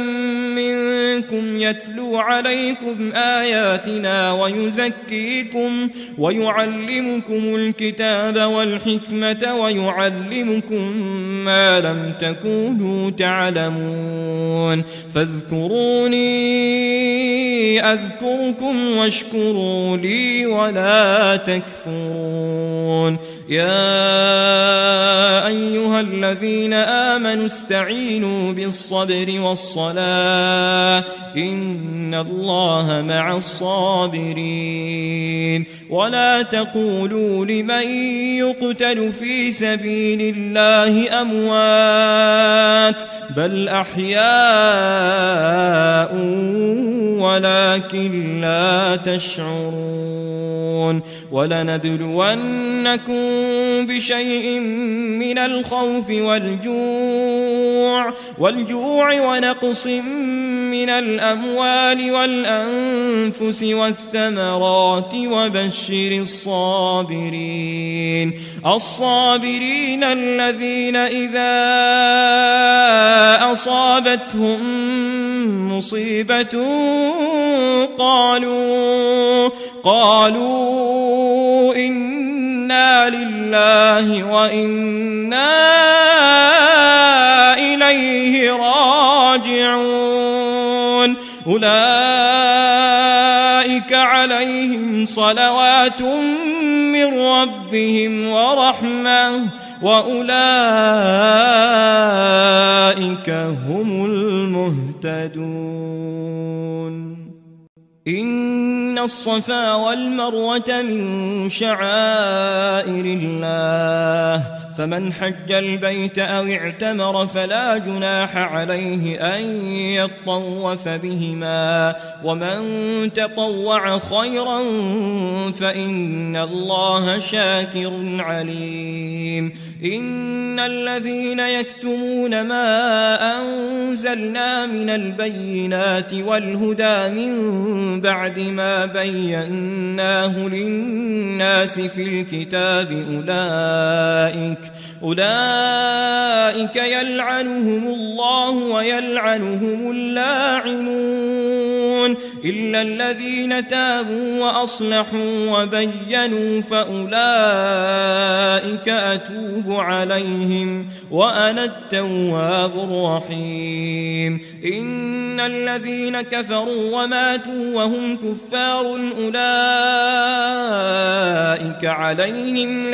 منكم يتلو عليكم آياتنا ويزكيكم ويعلمكم الكتاب والحكمة ويعلمكم ما لم تكونوا تعلمون فاذكروني أذكركم واشكروا لي ولا تكفرون يا أيها الذين آمنوا استعينوا بالصبر والصلاة إن الله مع الصابرين ولا تقولوا لمن يقتل في سبيل الله أموات بل أحياء ولكن لا تشعرون ولنبلونكم بشيء من الخوف والجوع ونقص من الأموال والأنفس والثمرات وبشر الصابرين الذين إذا أصابتهم مصيبة قالوا إنا لله وإنا إليه راجعون أولئك عليهم صلوات من ربهم ورحمة وأولئك هم المهتدون إن الصفا والمروة من شعائر الله فمن حج البيت أو اعتمر فلا جناح عليه أن يطوف بهما ومن تطوع خيرا فإن الله شاكر عليم إن الذين يكتمون ما أنزلنا من البينات والهدى من بعد ما بيناه للناس في الكتاب أولئك يلعنهم الله ويلعنهم اللاعنون إلا الذين تابوا وأصلحوا وبينوا فأولئك أتوب عليهم وأنا التواب الرحيم إن الذين كفروا وماتوا وهم كفار أولئك عليهم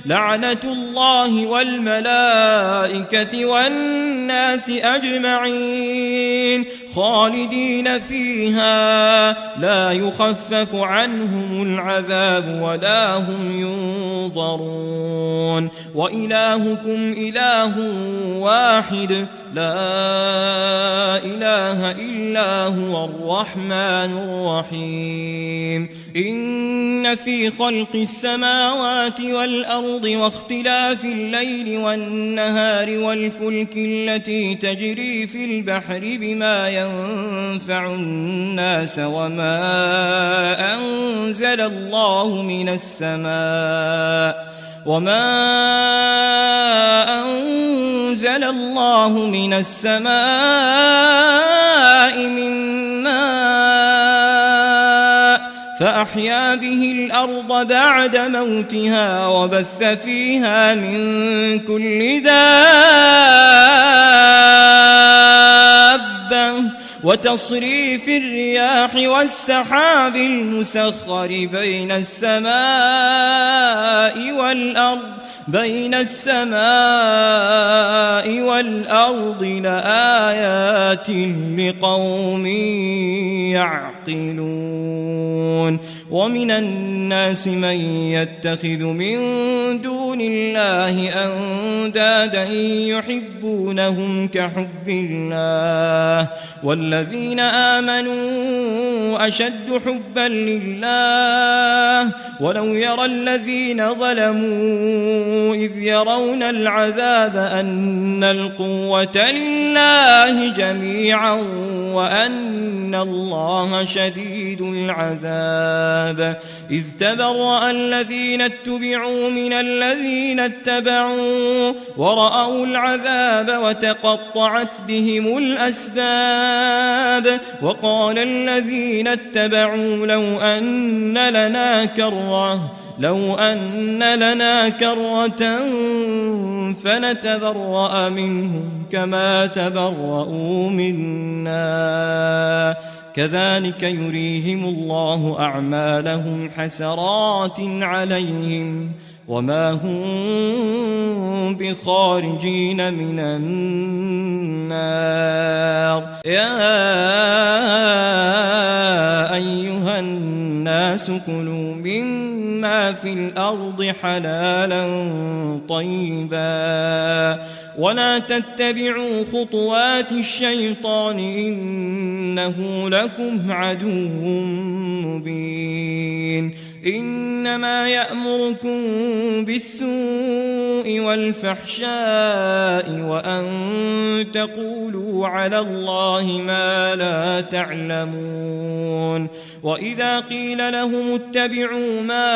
لعنة الله والملائكة والناس أجمعين خالدين فيها لا يخفف عنهم العذاب ولا هم ينظرون وإلهكم إله واحد لا إله إلا هو الرحمن الرحيم إن في خلق السماوات والأرض واختلاف الليل والنهار والفلك التي تجري في البحر بما ينفع الناس وما أنزل الله من السماء من ماء فأحيا به الأرض بعد موتها وبث فيها من كل دابة وتصريف الرياح والسحاب المسخر بين السماء والأرض لآيات لقوم يعقلون ومن الناس من يتخذ من دون الله أندادا يحبونهم كحب الله والذين آمنوا أشد حبا لله ولو يرى الذين ظلموا إذ يرون العذاب أن القوة لله جميعا وأن الله شديد العذاب إذ تبرأ الذين اتبعوا من الذين اتبعوا ورأوا العذاب وتقطعت بهم الأسباب وقال الذين اتبعوا لو أن لنا كرة فنتبرأ منهم كما تبرؤوا منا كذلك يريهم الله أعمالهم حسرات عليهم وما هم بخارجين من النار يا أيها الناس كلوا مما في الأرض حلالا طيبا ولا تتبعوا خطوات الشيطان إنه لكم عدو مبين إنما يأمركم بالسوء والفحشاء وأن تقولوا على الله ما لا تعلمون وإذا قيل لهم اتبعوا ما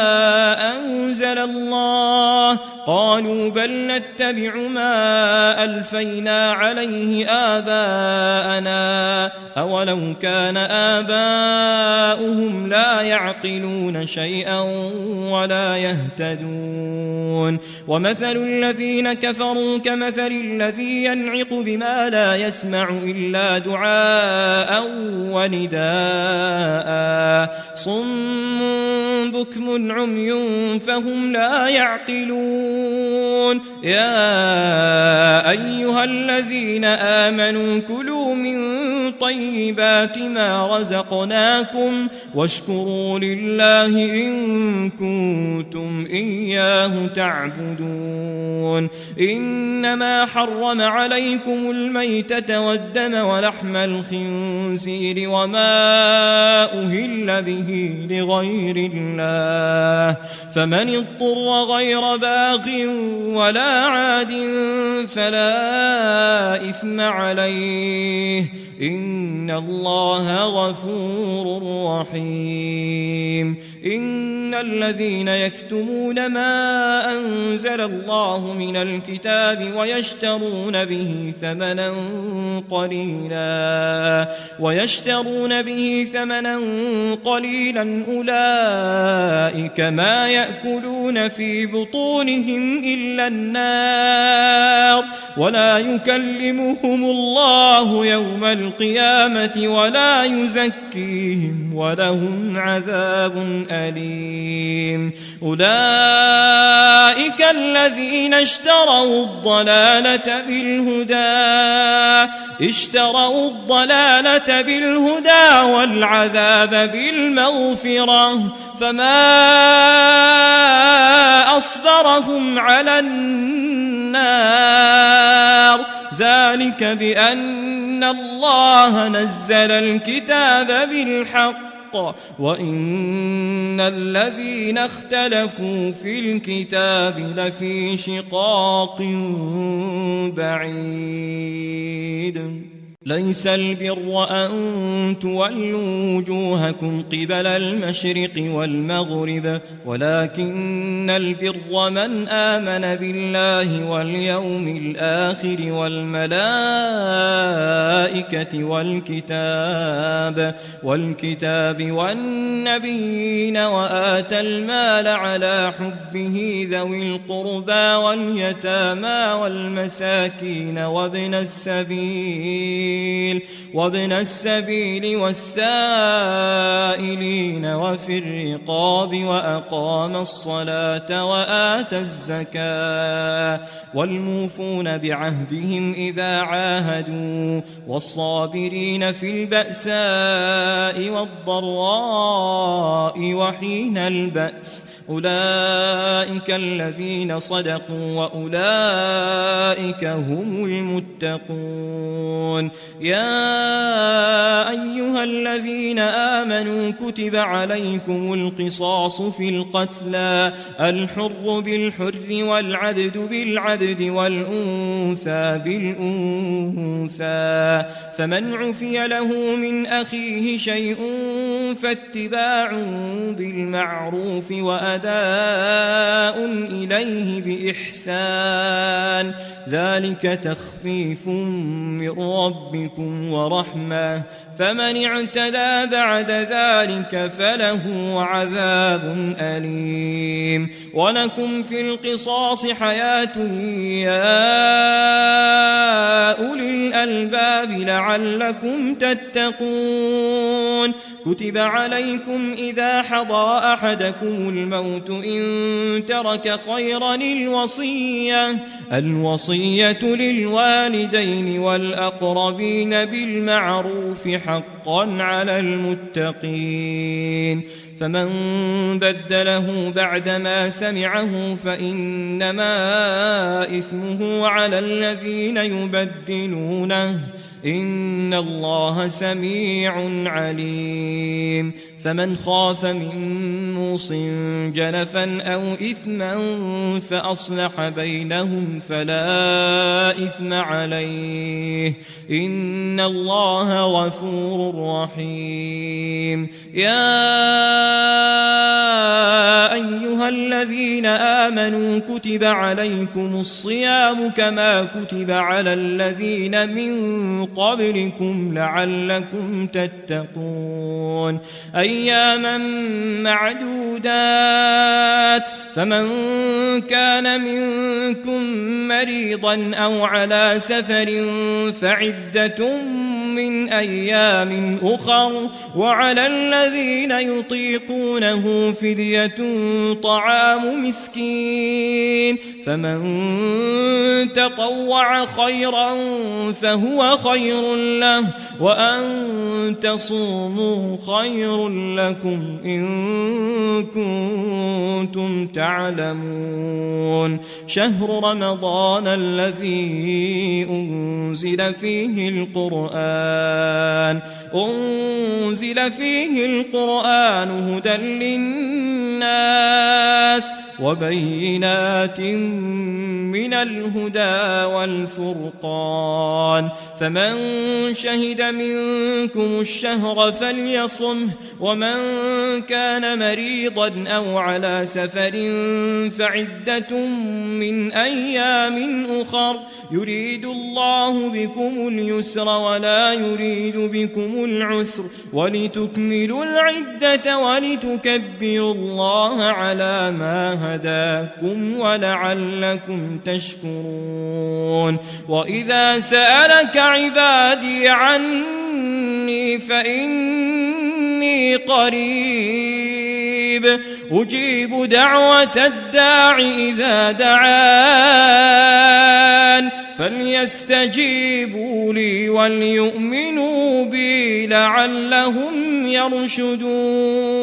أنزل الله قالوا بل نتبع ما ألفينا عليه آباءنا أولو كان آباؤهم لا يعقلون شيئا ولا يهتدون ومثل الذين كفروا كمثل الذي ينعق بما لا يسمع إلا دعاء ونداء صم بكم عمي فهم لا يعقلون يا أيها الذين آمنوا كلوا من طيبات طيبات ما رزقناكم واشكروا لله إن كنتم إياه تعبدون. إنما حرم عليكم الميتة والدم ولحم الخنزير وما أهل به لغير الله، فمن اضطر غير باغ ولا عاد فلا إثم عليه، إن الله غفور رحيم. إن الذين يكتمون ما أنزل الله من الكتاب ويشترون به ثمنا قليلا أولئك ما يأكلون في بطونهم إلا النار، ولا يكلمهم الله يوم القيامة ولا يزكيهم ولهم عذاب أليم. أولئك الذين اشتروا الضلالة بالهدى والعذاب بالمغفرة، فما أصبرهم على النار، ذلك بأن الله نزل الكتاب بالحق وإن الذين اختلفوا في الكتاب لفي شقاق بعيد. ليس البر أن تولوا وجوهكم قبل المشرق والمغرب، ولكن البر من آمن بالله واليوم الآخر والملائكة والكتاب والنبيين، وآتى المال على حبه ذوي القربى واليتامى والمساكين وابن السبيل والسائلين وفي الرقاب، وأقام الصلاة وآتى الزكاة، والموفون بعهدهم إذا عاهدوا، والصابرين في البأساء والضراء وحين البأس، أولئك الذين صدقوا وأولئك هم المتقون. يا أيها الذين آمنوا كتب عليكم القصاص في القتلى، الحر بالحر والعبد بالعبد والأنثى بالأنثى، فمن عفي له من أخيه شيء فاتباع بالمعروف وأداء إليه بإحسان، ذلك تخفيف من ربكم ورحمة، فمن اعتدى بعد ذلك فله عذاب أليم. ولكم في القصاص حياة يا أولي الألباب لعلكم تتقون. كتب عليكم إذا حضر أحدكم الموت إن ترك خيرا الوصية للوالدين والأقربين بالمعروف حقا على المتقين، فمن بدله بعدما سمعه فإنما إثمه على الذين يبدلونه، إن الله سميع عليم. فمن خاف من موص جنفا أو إثما فأصلح بينهم فلا إثم عليه، إن الله غفور رحيم. يا أيها الذين آمنوا كتب عليكم الصيام كما كتب على الذين من قبلكم لعلكم تتقون، أياما معدودات، فمن كان منكم مريضا أو على سفر فعدة من أيام أخر وعلى الذين يطيقونه فدية طعام مسكين فمن تطوع خيرا فهو خير له وأن تصوموا خير لكم إن كنتم تعلمون شهر رمضان الذي أنزل فيه القرآن هدى للناس وبينات من الهدى والفرقان فمن شهد منكم الشهر فليصمه ومن كان مريضا أو على سفر فعدة من أيام أخر يريد الله بكم اليسر ولا يريد بكم العسر ولتكملوا العدة ولتكبروا الله على ما هداكم ولعلكم تشكرون وإذا سألك عبادي عني فإني قريب أجيب دعوة الداع إذا دعان فليستجيبوا لي وليؤمنوا بي لعلهم يرشدون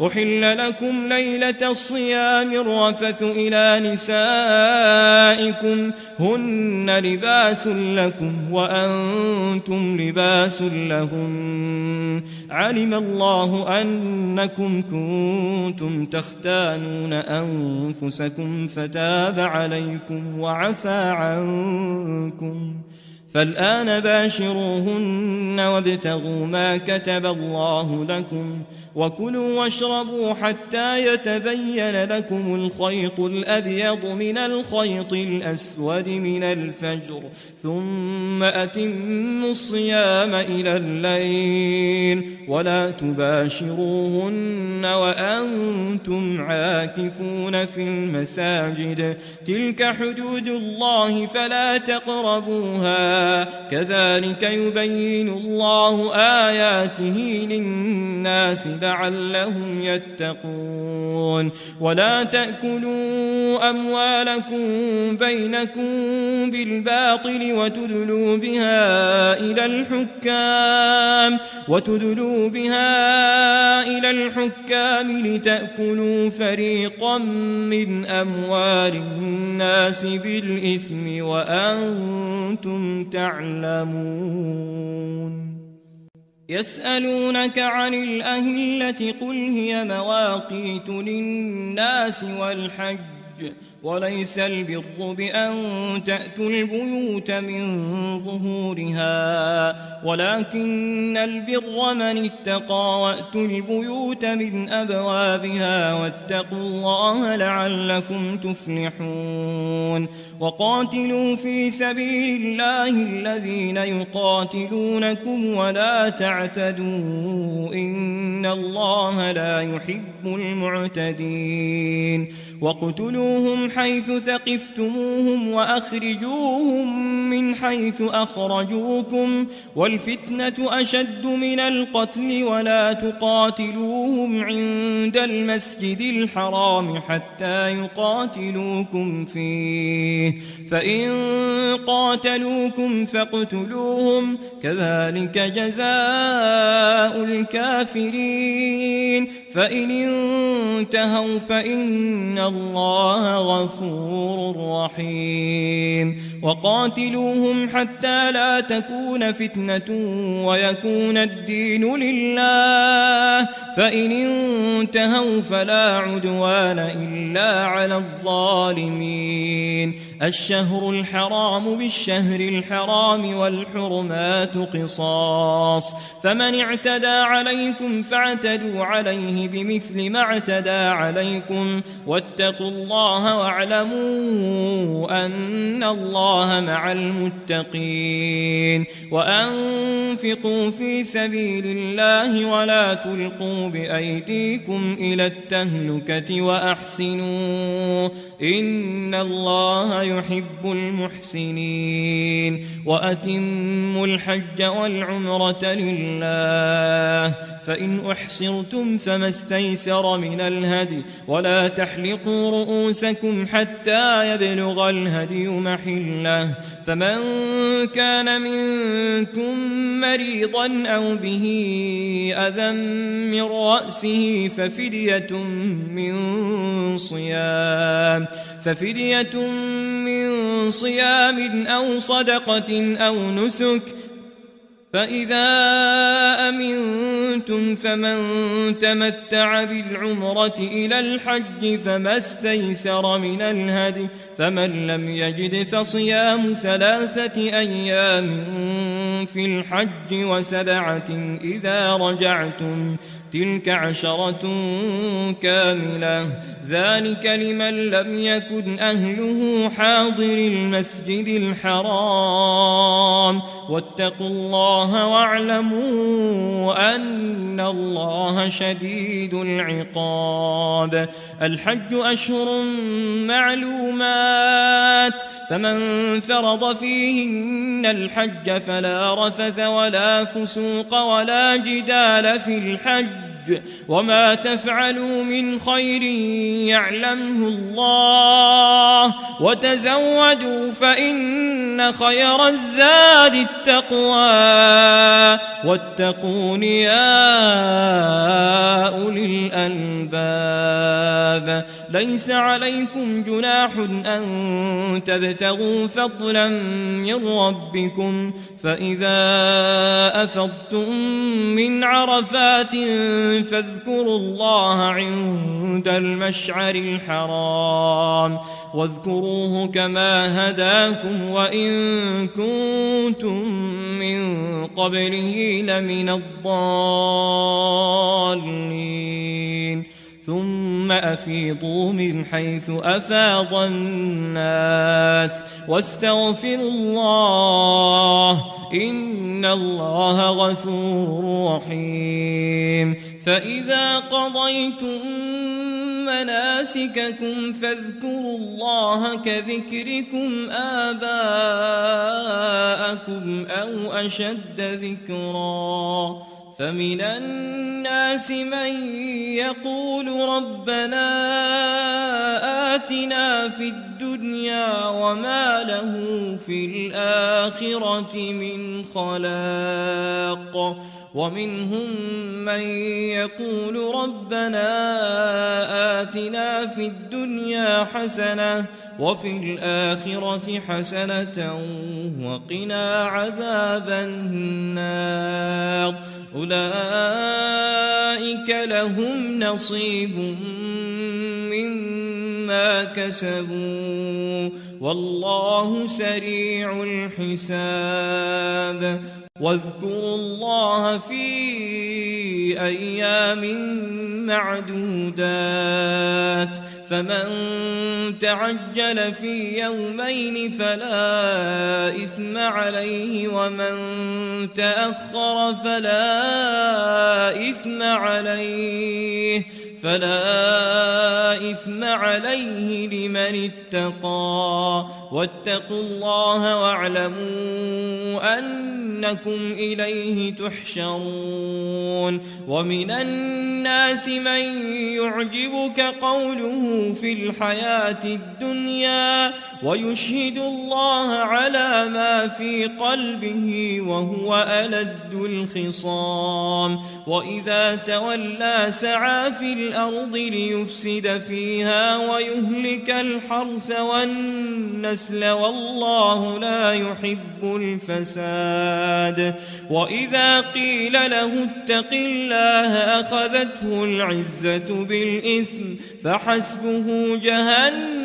أحل لكم ليلة الصيام الرفث إلى نسائكم هن لباس لكم وأنتم لباس لهن علم الله أنكم كنتم تختانون أنفسكم فتاب عليكم وعفى عنكم فالآن باشروهن وابتغوا ما كتب الله لكم وكلوا واشربوا حتى يتبين لكم الخيط الأبيض من الخيط الأسود من الفجر ثم أتموا الصيام إلى الليل ولا تباشروهن وأنتم عاكفون في المساجد تلك حدود الله فلا تقربوها كذلك يبين الله آياته للناس لعلهم يتقون ولا تأكلوا أموالكم بينكم بالباطل وتدلوا بها إلى الحكام لتأكلوا فريقا من أموال الناس بالإثم وأنتم تعلمون يسألونك عن الأهلة قل هي مواقيت للناس والحج وليس البر بأن تأتوا البيوت من ظهورها ولكن البر من اتقى وأتوا البيوت من أبوابها واتقوا الله لعلكم تفلحون وقاتلوا في سبيل الله الذين يقاتلونكم ولا تعتدوا إن الله لا يحب المعتدين واقتلوهم حيث ثقفتموهم وأخرجوهم من حيث أخرجوكم والفتنة أشد من القتل ولا تقاتلوهم عند المسجد الحرام حتى يقاتلوكم فيه فإن قاتلوكم فاقتلوهم كذلك جزاء الكافرين فإن انتهوا فإن الله غفور رحيم وقاتلوهم حتى لا تكون فتنة ويكون الدين لله فإن انتهوا فلا عدوان إلا على الظالمين الشهر الحرام بالشهر الحرام والحرمات قصاص فمن اعتدى عليكم فاعتدوا عليه بمثل ما اعتدى عليكم واتقوا الله واعلموا أن الله مع المتقين وأنفقوا وأنفقوا في سبيل الله ولا تلقوا بأيديكم إلى التهلكة وأحسنوا إن الله يحب المحسنين وأتموا الحج والعمرة لله فإن أحصرتم فما استيسر من الهدي ولا تحلقوا رؤوسكم حتى يبلغ الهدي محله فمن كان منكم مريضا أو به أذى من رأسه ففدية من صيام أو صدقة أو نسك فإذا أمنتم فمن تمتع بالعمرة إلى الحج فما استيسر من الهدي فمن لم يجد فصيام 3 أيام في الحج و7 إذا رجعتم تلك 10 كاملة ذلك لمن لم يكن أهله حاضر المسجد الحرام واتقوا الله واعلموا أن الله شديد العقاب الحج أشهر معلومات فمن فرض فيهن الحج فلا رفث ولا فسوق ولا جدال في الحج وما تفعلوا من خير يعلمه الله وتزودوا فإن خير الزاد التقوى واتقون يا أولي الألباب ليس عليكم جناح أن تبتغوا فضلا من ربكم فإذا أفضتم من عرفات فاذكروا الله عند المشعر الحرام واذكروه كما هداكم وإن كنتم من قبله لمن الضالين ثم أفيضوا من حيث أفاض الناس واستغفروا الله إن الله غفور رحيم فإذا قضيتم مناسككم فاذكروا الله كذكركم آباءكم أو أشد ذكرا فمن الناس من يقول ربنا آتنا في الدنيا وما له في الآخرة من خلاق ومنهم من يقول ربنا آتنا في الدنيا حسنة وفي الآخرة حسنة وقنا عذاب النار أولئك لهم نصيب مما كسبوا والله سريع الحساب واذكروا الله في أيام معدودات فمن تعجل في يومين فلا إثم عليه ومن تأخر فلا إثم عليه لمن اتقى واتقوا الله واعلموا أنكم إليه تحشرون ومن الناس من يعجبك قوله في الحياة الدنيا ويشهد الله على ما في قلبه وهو ألد الخصام وإذا تولى سعى في الأرض ليفسد فيها ويهلك الحرث والنسل والله لا يحب الفساد وإذا قيل له اتق الله أخذته العزة بالإثم فحسبه جهنم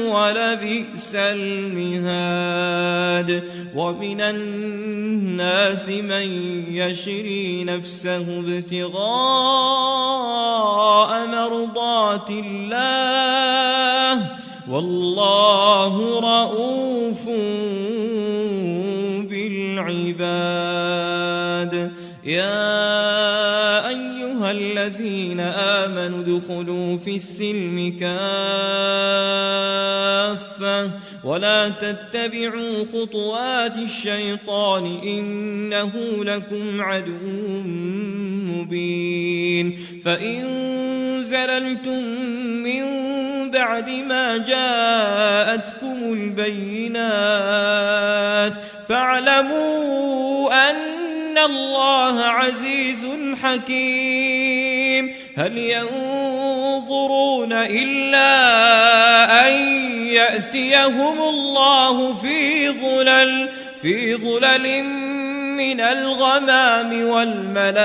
ولبئس المهاد ومن الناس من يشري نفسه ابتغاء مرضات الله والله رؤوف بالعباد العباد يا أيها الذين آمنوا ادخلوا في السلم كافة ولا تتبعوا خطوات الشيطان إنه لكم عدو مبين فإن زللتم من بعد ما جاءتكم البينات فاعلموا أن الله عزيز حكيم هل ينظرون إلا أن يأتيهم الله في ظلل من الغمام والملائكة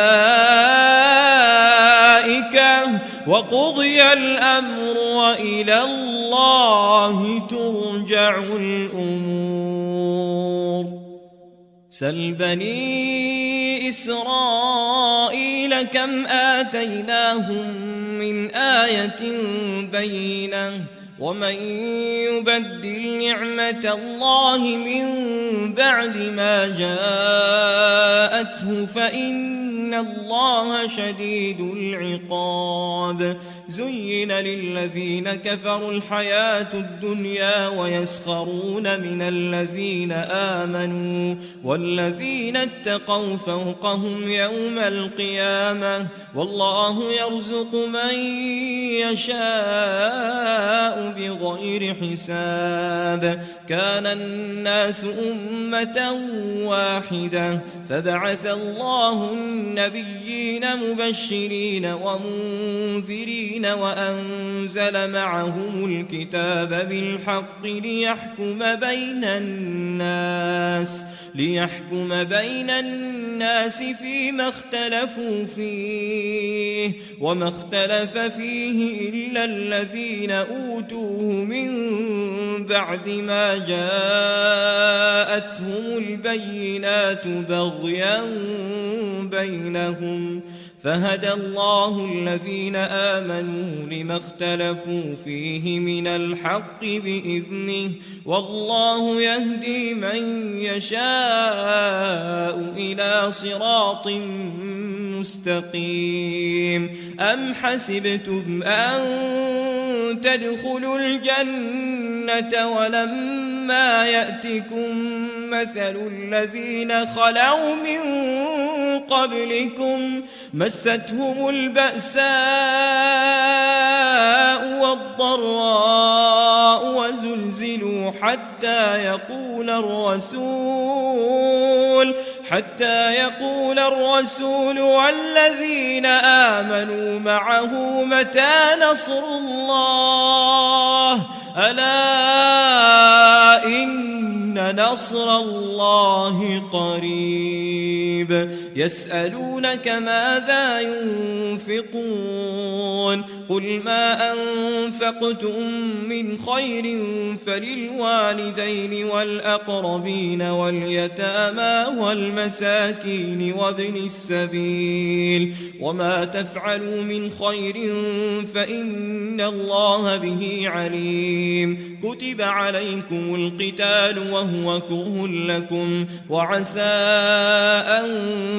وقضي الأمر وإلى الله ترجع الأمور سل بني إسرائيل كم آتيناهم من آية بينة ومن يبدل نعمة الله من بعد ما جاءته فإن الله شديد العقاب زين للذين كفروا الحياة الدنيا ويسخرون من الذين آمنوا والذين اتقوا فوقهم يوم القيامة والله يرزق من يشاء بغير حساب كان الناس أمة واحدة فبعث الله النبيين مبشرين ومنذرين وأنزل معهم الكتاب بالحق ليحكم بين الناس فيما اختلفوا فيه وما اختلف فيه إلا الذين أوتوه من بعد ما جاءتهم البينات بغيا بينهم فهدى الله الذين آمنوا لما اختلفوا فيه من الحق بإذنه والله يهدي من يشاء إلى صراط مستقيم أم حسبتم أن تدخلوا الجنة ولما يأتكم مثل الذين خلوا من قبلكم مستهم البأساء والضراء وزلزلوا حتى يقول الرسول والذين آمنوا معه متى نصر الله ألا إن نصر الله قريب يسألونك ماذا ينفقون قل ما أنفقتم من خير فللوالدين والأقربين واليتامى والمساكين وابن السبيل وما تفعلوا من خير فإن الله به عليم كتب عليكم القتال وهو كره لكم وعسى أن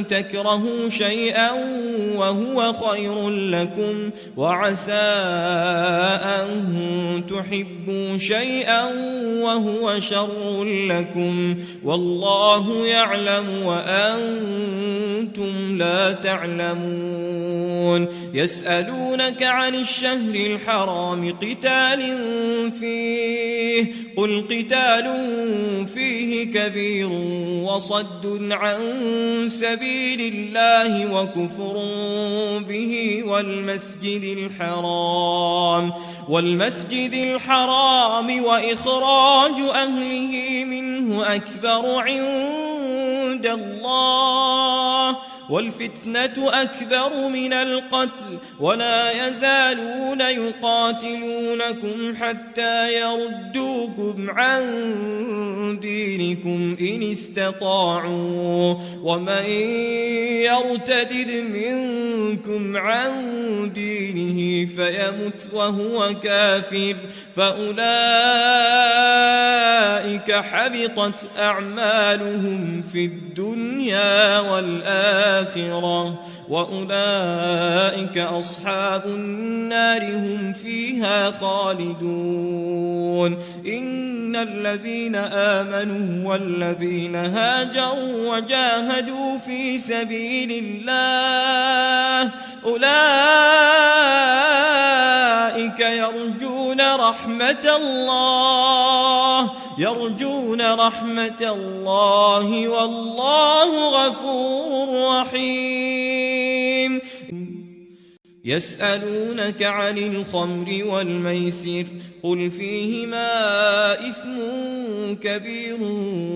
تكرهوا شيئا وهو خير لكم وعسى أن تحبوا شيئا وهو شر لكم والله يعلم وأنتم لا تعلمون يسألونك عن الشهر الحرام قتال فيه قل قتال فيه كبير وصد عن سبيل الله وكفر به والمسجد الحرام وإخراج أهله منه أكبر عند الله والفتنة أكبر من القتل ولا يزالون يقاتلونكم حتى يردوكم عن دينكم إن استطاعوا ومن يرتد منكم عن دينه فيمت وهو كافر فأولئك حبطت أعمالهم في الدنيا والآخرة وأولئك أصحاب النار هم فيها خالدون إن الذين آمنوا والذين هاجروا وجاهدوا في سبيل الله أولئك يرجون رحمة الله والله غفور رحيم يسألونك عن الخمر والميسر قل فيهما إثم كبير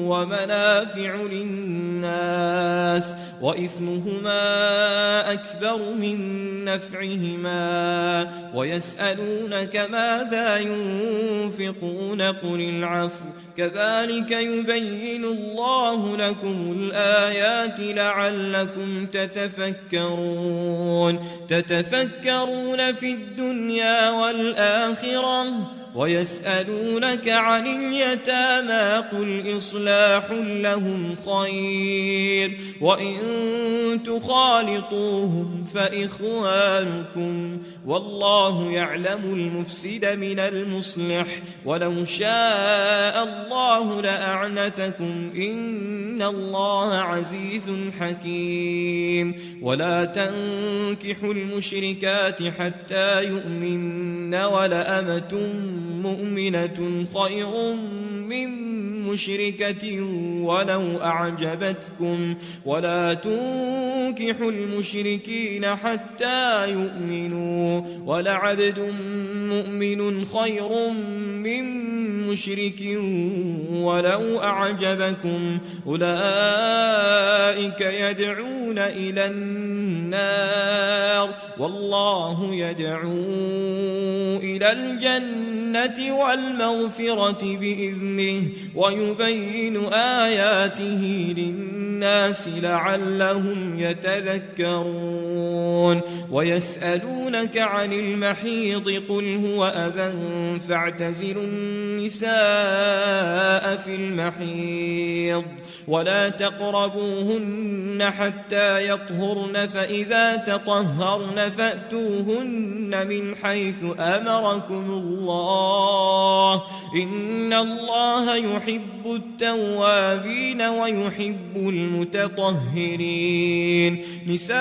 ومنافع للناس وإثمهما أكبر من نفعهما ويسألونك ماذا ينفقون قل العفو كذلك يبين الله لكم الآيات لعلكم تتفكرون في الدنيا والآخرة ويسألونك عن اليتامى قل إصلاح لهم خير وإن تخالطوهم فإخوانكم والله يعلم المفسد من المصلح ولو شاء الله لأعنتكم إن الله عزيز حكيم ولا تنكحوا المشركات حتى يؤمن ولأمة مؤمنة خير من مشركة ولو أعجبتكم ولا تنكحوا المشركين حتى يؤمنوا ولعبد مؤمن خير من مشرك ولو أعجبكم أولئك يدعون إلى النار والله يدعو إلى الجنة والمغفرة بإذنه ويبين آياته للناس لعلهم يتذكرون ويسألونك عن المحيض قل هو أذى فاعتزلوا النساء في المحيض ولا تقربوهن حتى يطهرن فإذا تطهرن فأتوهن من حيث أمركم الله إن الله يحب التوابين ويحب المتطهرين نساؤكم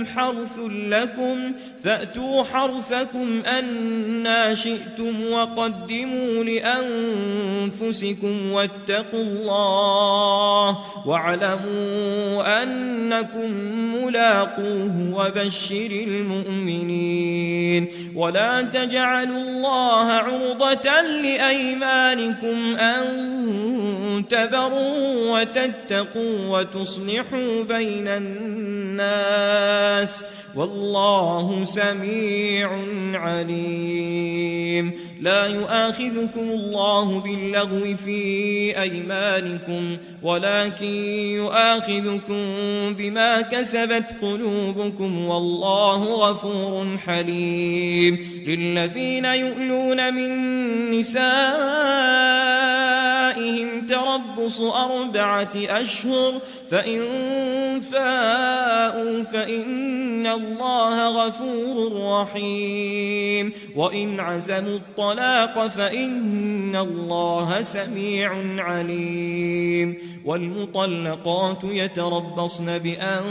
حرث لكم فأتوا حرثكم أنى شئتم وقدموا لأنفسكم واتقوا الله واعلموا أنكم ملاقوه وبشر المؤمنين ولا تجعلوا الله عرضة لأيمانكم أن تبروا وتتقوا وتصلحوا بين الناس والله سميع عليم لا يؤاخذكم الله باللغو في أيمانكم ولكن يؤاخذكم بما كسبت قلوبكم والله غفور حليم للذين يؤلون من نسائهم تربص 4 أشهر فإن فاءوا فإن الله غفور رحيم وإن عزموا الطلاق فإن الله سميع عليم والمطلقات يتربصن بأنفسهن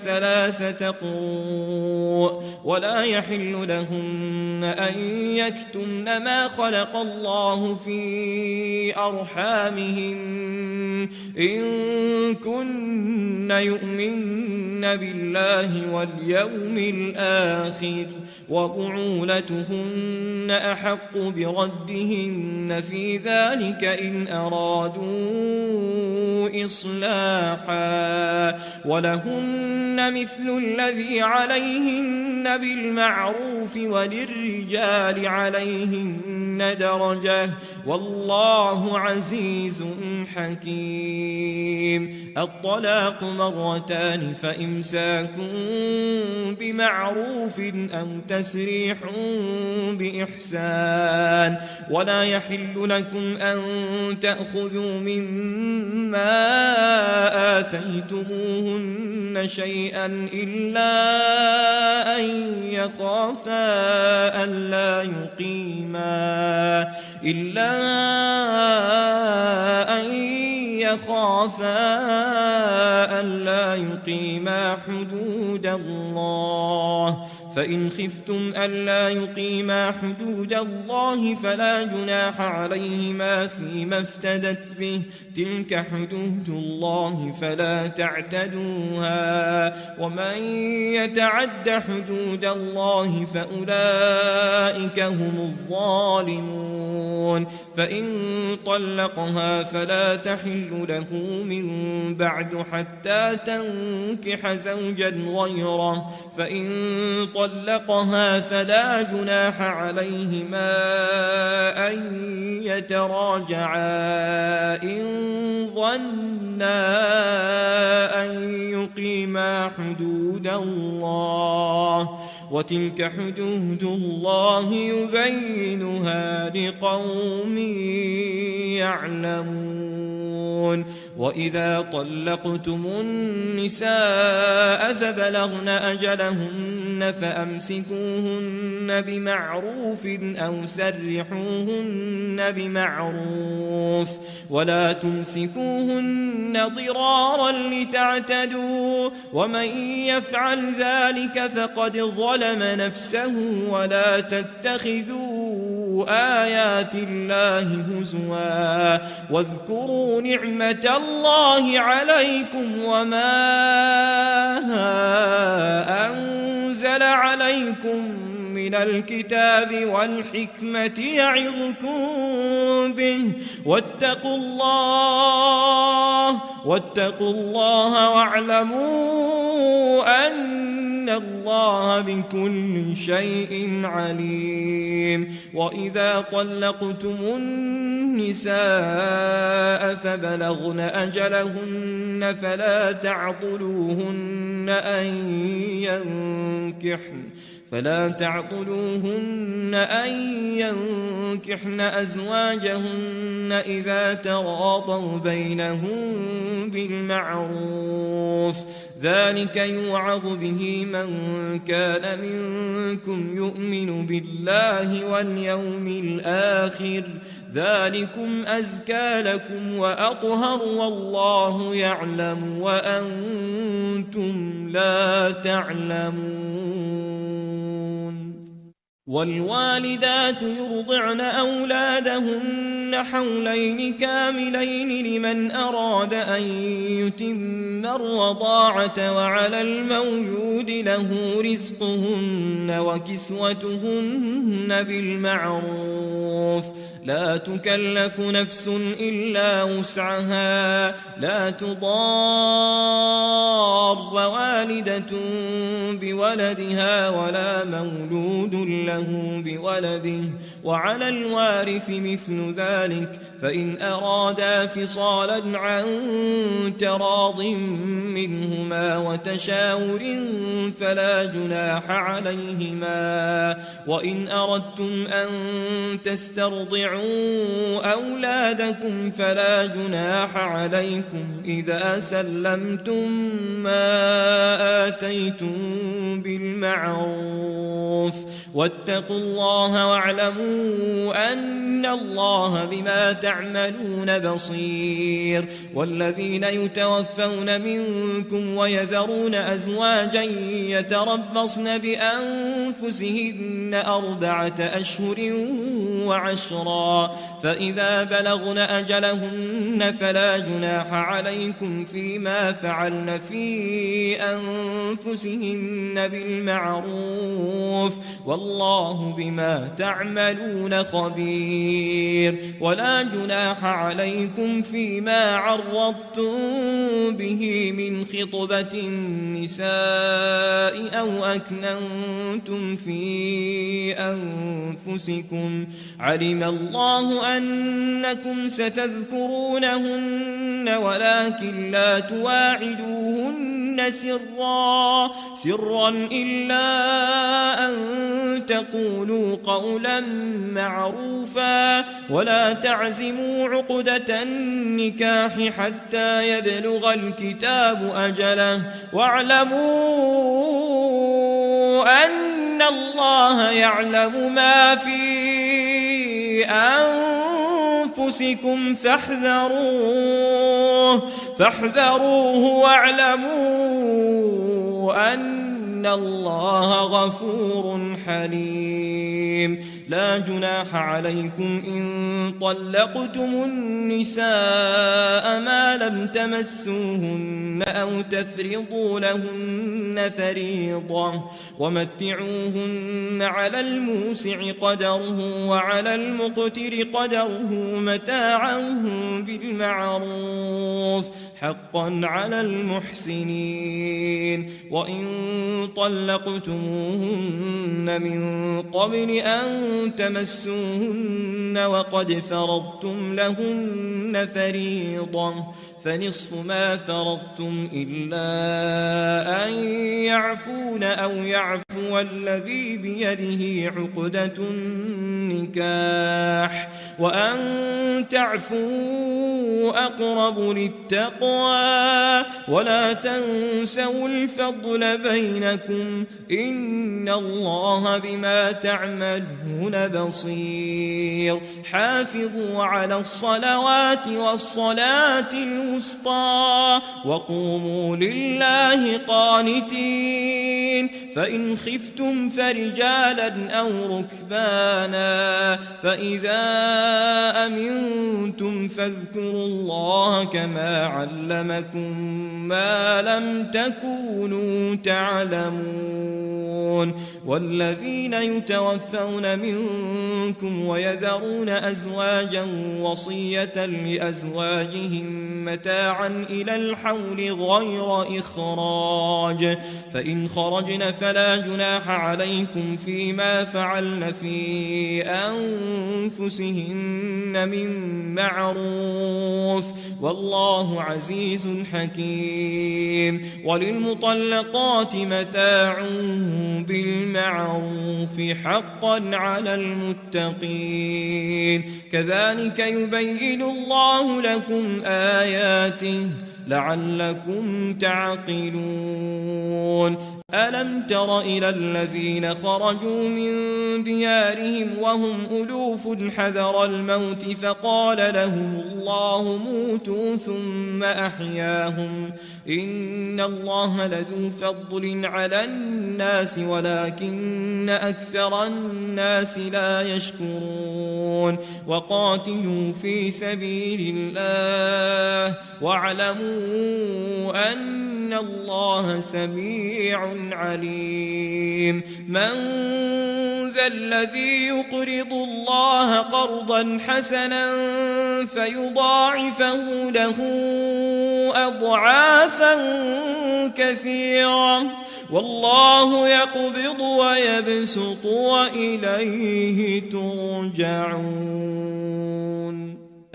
3 قروء ولا يحل لهن أن يكتمن ما خلق الله في أرحامهن إن كن يؤمن بالله واليوم الآخر وبعولتهن أحق بردهن في ذلك إن أرادوا إصلاحا ولهن مثل الذي عليهن بالمعروف وللرجال عليهن درجة والله عزيز حكيم. الطلاق مرتان فإمساك بمعروف أو تسريح بإحسان ولا يحل لكم أن تأخذوا مما آتيتموهن شيئا إلا أن يخافا ألا يقيما حدود الله فإن خفتم ألا يقيما حدود الله فلا جناح عليهما فيما افتدت به تلك حدود الله فلا تعتدوها ومن يتعد حدود الله فأولئك هم الظالمون. فإن طلقها فلا تحل له من بعد حتى تنكح زوجا غيره فإن طلقها فلا جناح عليهما أن يتراجعا إن ظنا أن يقيما حدود الله وتلك حدود الله يبينها لقوم يعلمون. وإذا طلقتم النساء فبلغن أجلهن فأمسكوهن بمعروف أو سرحوهن بمعروف ولا تمسكوهن ضرارا لتعتدوا ومن يفعل ذلك فقد ظلم نفسه ولا تتخذوا آيات الله هزوا واذكروا نعمة الله عليكم وما أنزل عليكم من الكتاب والحكمة يعظكم به واتقوا الله واعلموا أن الله بكل شيء عليم. وإذا طلقتم النساء فبلغن أجلهن فلا تعضلوهن أن ينكحن أزواجهن إذا تراضوا بينهم بالمعروف ذلك يوعظ به من كان منكم يؤمن بالله واليوم الآخر ذلكم أزكى لكم وأطهر والله يعلم وأنتم لا تعلمون. والوالدات يرضعن أولادهن حولين كاملين لمن أراد أن يتم الرضاعة وعلى المولود له رزقهن وكسوتهن بالمعروف لا تكلف نفس إلا وسعها لا تضار والدة بولدها ولا مولود له بولده وعلى الوارث مثل ذلك فإن أرادا فصالا عن تراض منهما وتشاور فلا جناح عليهما. وإن أردتم أن تسترضعوا أولادكم فلا جناح عليكم إذا سلمتم ما آتيتم بالمعروف واتقوا الله واعلموا أن الله بما تعملون تعملون بصير والذين يتوفون منكم ويذرون أزواجا يتربصن بأنفسهن 4 أشهر وعشرا فإذا بلغن أجلهن فلا جناح عليكم فيما فعلن في أنفسهن بالمعروف والله بما تعملون خبير ولا جناح عليكم فيما عرضتم به من خطبة النساء أو أكننتم في أنفسكم علم الله أنكم ستذكرونهن ولكن لا تواعدوهن سرا إلا أن تقولوا قولا معروفا ولا تعزموا عقدة النكاح حتى يبلغ الكتاب أجله واعلموا أن الله يعلم ما في أنفسكم فاحذروه واعلموا أن الله غفور حليم لا جناح عليكم إن طلقتم النساء ما لم تمسوهن أو تفرضوا لهن فريضة ومتعوهن على الموسع قدره وعلى المقتر قدره متاعا بالمعروف حقا على المحسنين وإن طلقتموهن من قبل أن تمسوهن وقد فرضتم لهن فريضة فنصف ما فرضتم إلا أن يعفون أو يعفو الذي بيده عقدة النكاح وأن تعفوا أقرب للتقوى ولا تنسوا الفضل بينكم إن الله بما تعملون بصير حافظوا على الصلوات والصلاة الوسطى وقوموا لله قانتين فإن خفتم فرجالا أو ركبانا فإذا أمنتم فاذكروا الله كما علمكم ما لم تكونوا تعلمون والذين يتوفون منكم ويذرون أزواجا وصية لأزواجهم متاعا إلى الحول غير إخراج فإن خرجن فلا جناح عليكم فيما فعلن في أنفسهن من معروف والله عزيز حكيم وللمطلقات متاع بالمعروف حقا على المتقين كذلك يبين الله لكم آياته لعلكم تعقلون ألم تر إلى الذين خرجوا من ديارهم وهم ألوف حذر الموت فقال لهم الله موتوا ثم أحياهم إن الله لذو فضل على الناس ولكن أكثر الناس لا يشكرون وقاتلوا في سبيل الله واعلموا أن الله سميع عليم من ذا الذي يقرض الله قرضا حسنا فيضاعفه له أضعافا كثيرة والله يقبض ويبسط وإليه ترجعون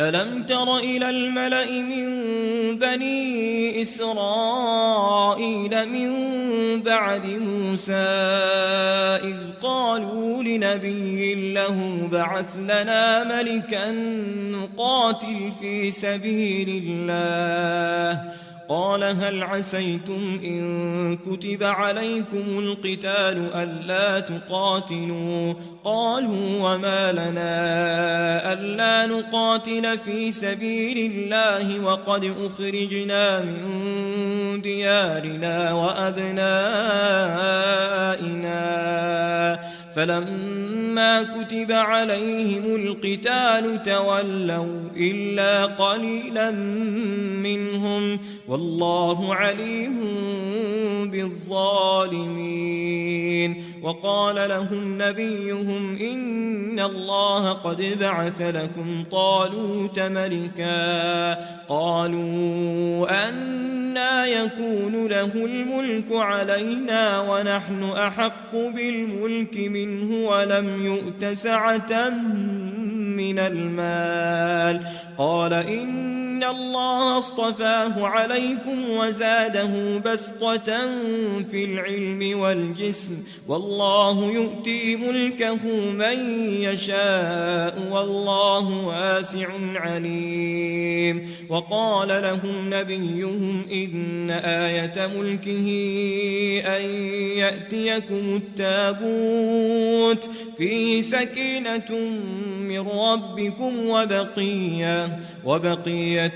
ألم تر إلى الملأ من بني إسرائيل من بعد موسى إذ قالوا لنبي له بعث لنا ملكا نقاتل في سبيل الله قال هل عسيتم إن كتب عليكم القتال ألا تقاتلوا قالوا وما لنا ألا نقاتل في سبيل الله وقد أخرجنا من ديارنا وأبنائنا فلما كتب عليهم القتال تولوا إلا قليلا منهم والله عليم بالظالمين وقال لهم نبيهم إن الله قد بعث لكم طالوت ملكا قالوا أنى يكون له الملك علينا ونحن أحق بالملك منه ولم يؤت سعة من المال قال إن الله اصطفاه عليكم وزاده بسطة في العلم والجسم والله يؤتي ملكه من يشاء والله واسع عليم وقال لهم نبيهم إن آية ملكه أن يأتيكم التابوت فيه سكينة من ربكم وبقية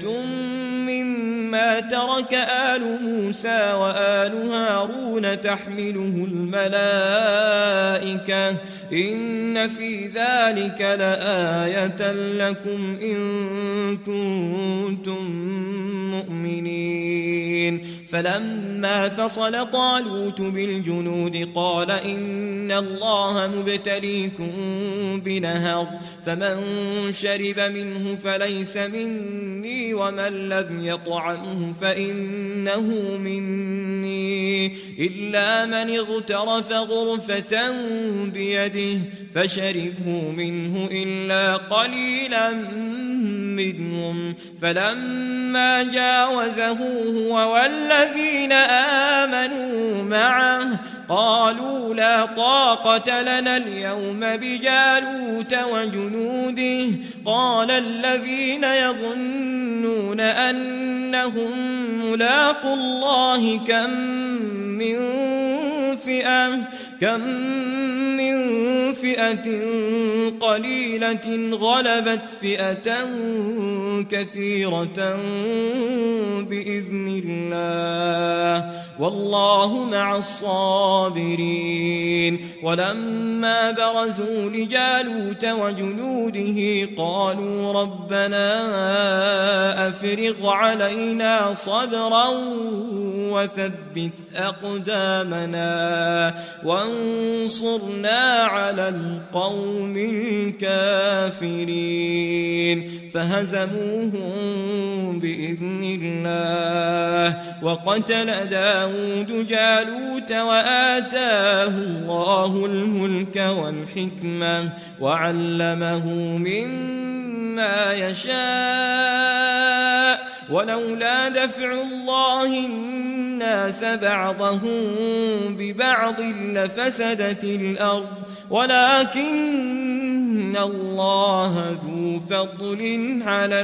مما ترك آل موسى وآل هارون تحمله الملائكة إن في ذلك لآية لكم إن كنتم مؤمنين فلما فصل طالوت بالجنود قال إن الله مبتليكم بنهر فمن شرب منه فليس مني ومن لم يطعمه فإنه مني إلا من اغترف غرفة بيده فشربه منه إلا قليلا منهم فلما جاوزه هو والذين آمنوا معه قالوا لا طاقة لنا اليوم بجالوت وجنوده قال الذين يظنون أنهم ملاقوا الله كم من فئة قليلة غلبت فئة كثيرة بإذن الله والله مع الصابرين ولما برزوا لجالوت وجنوده قالوا ربنا أفرغ علينا صبرا وثبت أقدامنا وانصرنا على القوم الكافرين فهزموهم بإذن الله وقتل داود جالوت وآتاه الله الملك والحكمة وعلمه مما يشاء ولولا دفع الله الناس بعضهم ببعض لفسدت الأرض ولكن الله ذو فضل على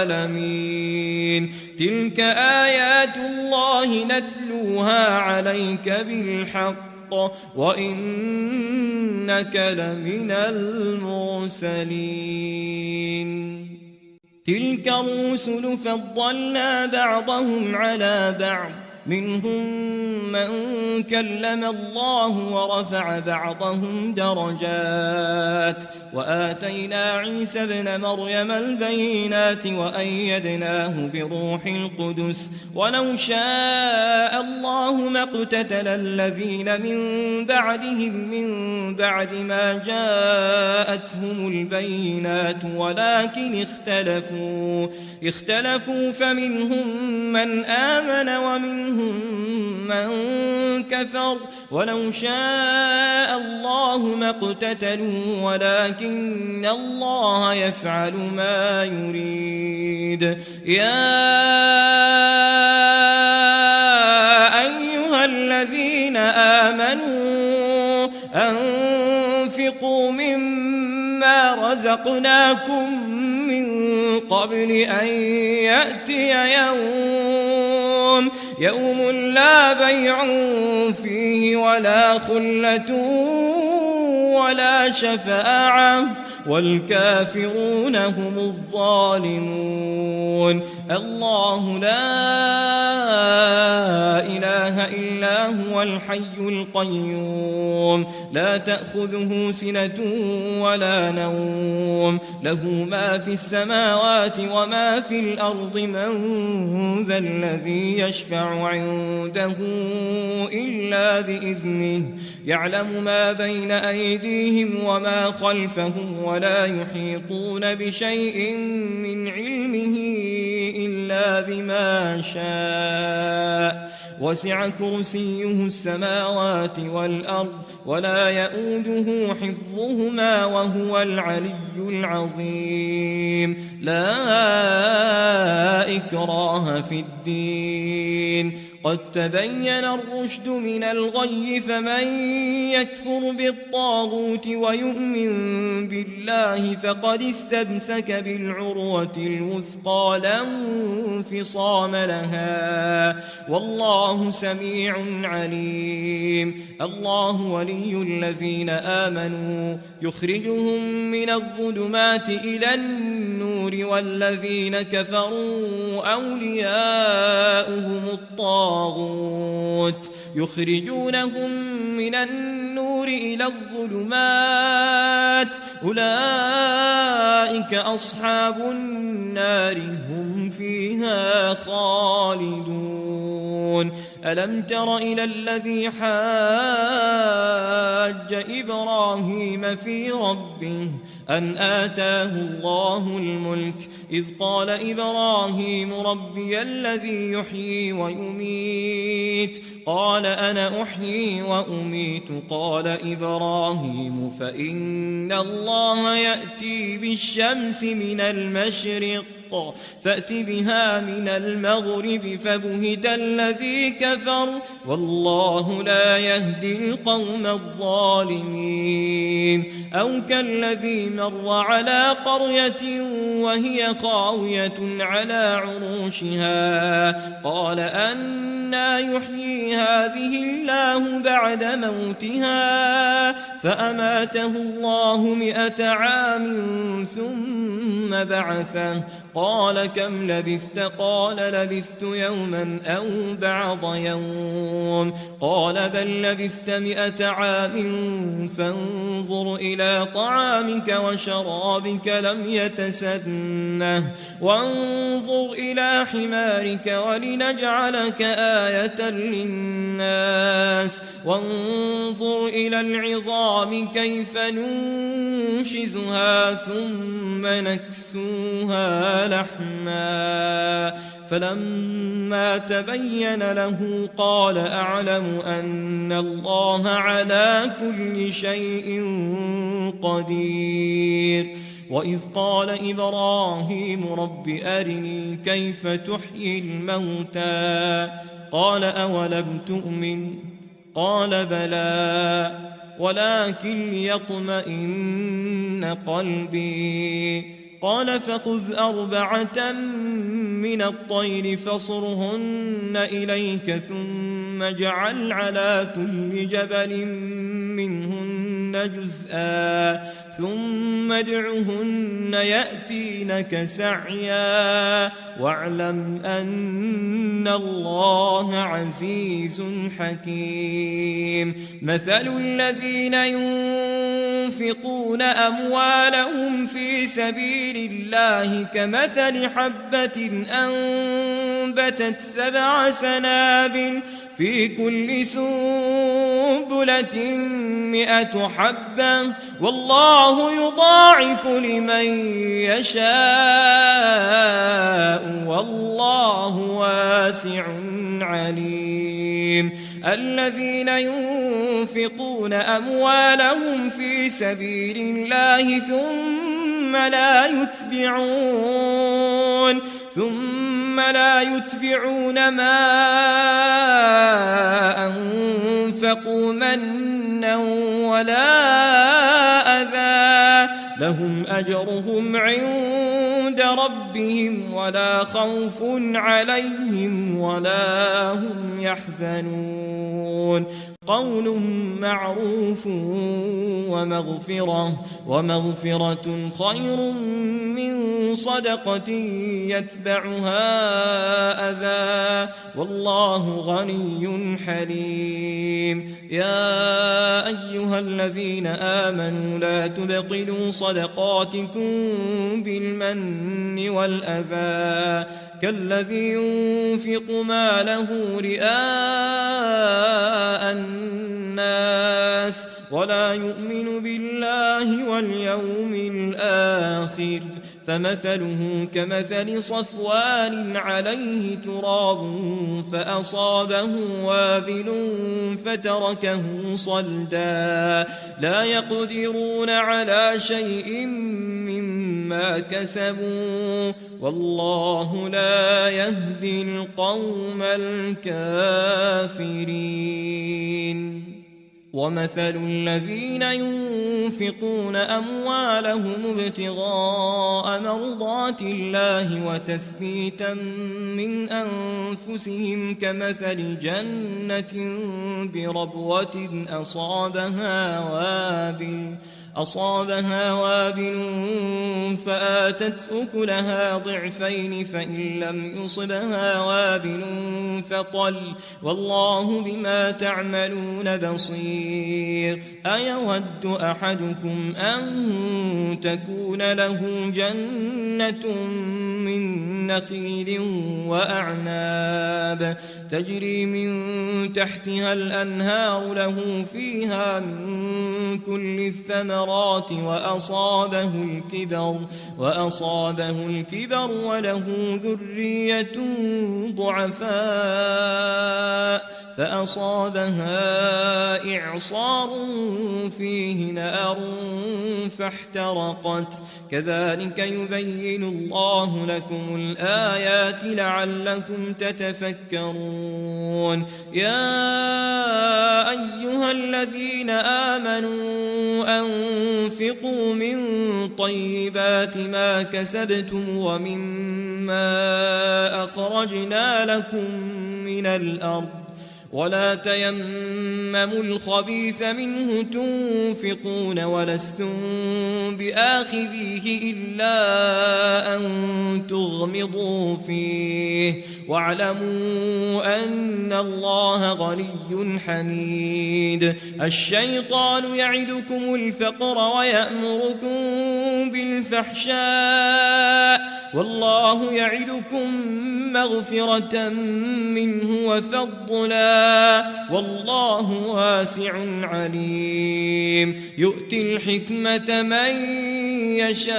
العالمين تلك آيات الله نتلوها عليك بالحق وإنك لمن المرسلين تلك الرسل فضلنا بعضهم على بعض منهم من كلم الله ورفع بعضهم درجات وآتينا عيسى ابن مريم البينات وأيدناه بروح القدس ولو شاء الله ما اقتتل الذين من بعدهم من بعد ما جاءتهم البينات ولكن اختلفوا فمنهم من آمن ومنهم من كفر ولو شاء الله ما اقتتلوا ولكن الله يفعل ما يريد يا أيها الذين آمنوا أنفقوا مما رزقناكم من قبل أن يأتي يوم لا بيع فيه ولا خلة ولا شفاعة والكافرون هم الظالمون. الله لا إله إلا هو الحي القيوم لا تأخذه سنة ولا نوم له ما في السماوات وما في الأرض من ذا الذي يشفع عنده إلا بإذنه يعلم ما بين أيديهم وما خلفهم ولا يحيطون بشيء من علمه إلا بما شاء وسع كرسيه السماوات والأرض ولا يؤوده حفظهما وهو العلي العظيم. لا إكراه في الدين قد تبين الرشد من الغي فمن يكفر بالطاغوت ويؤمن بالله فقد استمسك بالعروة الوثقى لا انفصام لها والله سميع عليم. الله ولي الذين آمنوا يخرجهم من الظلمات إلى النور والذين كفروا أولياؤهم الطاغوت يخرجونهم من النور إلى الظلمات أولئك أصحاب النار هم فيها خالدون. ألم تر إلى الذي حاج إبراهيم في ربه أن آتاه الله الملك إذ قال إبراهيم ربي الذي يحيي ويميت قال أنا أحيي وأميت قال إبراهيم فإن الله يأتي بالشمس من المشرق فأت بها من المغرب فبهت الذي كفر والله لا يهدي القوم الظالمين. أو كالذي مر على قرية وهي خاوية على عروشها قال أنى يحيي هذه الله بعد موتها فأماته الله 100 عام ثم بعثه قال كم لبثت قال لبثت يوما أو بعض يوم قال بل لبثت 100 عام فانظر إلى طعامك وشرابك لم يتسنه وانظر إلى حمارك ولنجعلك آية للناس وانظر إلى العظام كيف ننشزها ثم نكسوها لحما فلما تبين له قال أعلم أن الله على كل شيء قدير. وإذ قال إبراهيم رب أرني كيف تحيي الموتى قال أولم تؤمن قال بلى ولكن ليطمئن قلبي قال فخذ 4 من الطير فصرهن إليك ثم اجعل على كل جبل منهن جزءا ثم ادعهن يأتينك سعيا واعلم أن الله عزيز حكيم. مثل الذين ينفقون أموالهم في سبيل الله كمثل حبة أنبتت 7 سنابل في كل سنبلة 100 حبة والله يضاعف لمن يشاء والله واسع عليم. الذين ينفقون أموالهم في سبيل الله ثم لا يتبعون ما أنفقوا منا ولا أذى لهم أجرهم عند عند ربهم ولا خوف عليهم ولا هم يحزنون قول معروف ومغفرة خير من صدقة يتبعها أذى والله غني حليم يا أيها الذين آمنوا لا تبطلوا صدقاتكم بالمن والأذى كالذي ينفق ماله رئاء الناس ولا يؤمن بالله واليوم الآخر فمثله كمثل صفوان عليه تراب فأصابه وابل فتركه صلدا لا يقدرون على شيء مما كسبوا والله لا يهدي القوم الكافرين ومثل الذين ينفقون أموالهم ابتغاء مرضات الله وتثبيتا من أنفسهم كمثل جنة بربوة أصابها وابل فآتت أكلها ضعفين فإن لم يصبها وابل فطل والله بما تعملون بصير أيود أحدكم أن تكون له جنة من نخيل وأعناب تجري من تحتها الأنهار له فيها من كل الثمرات وأصابه الكبر وله ذرية ضعفاء فأصابها إعصار فيه نار فاحترقت كذلك يبين الله لكم الآيات لعلكم تتفكرون يا أيها الذين آمنوا أنفقوا من طيبات ما كسبتم ومما أخرجنا لكم من الأرض ولا تيمموا الخبيث منه تنفقون ولستم بآخذيه إلا أن تغمضوا فيه واعلموا أن الله غني حميد الشيطان يعدكم الفقر ويأمركم بالفحشاء والله يعدكم مغفرة منه وفضلا والله واسع عليم يؤتي الحكمة من يشاء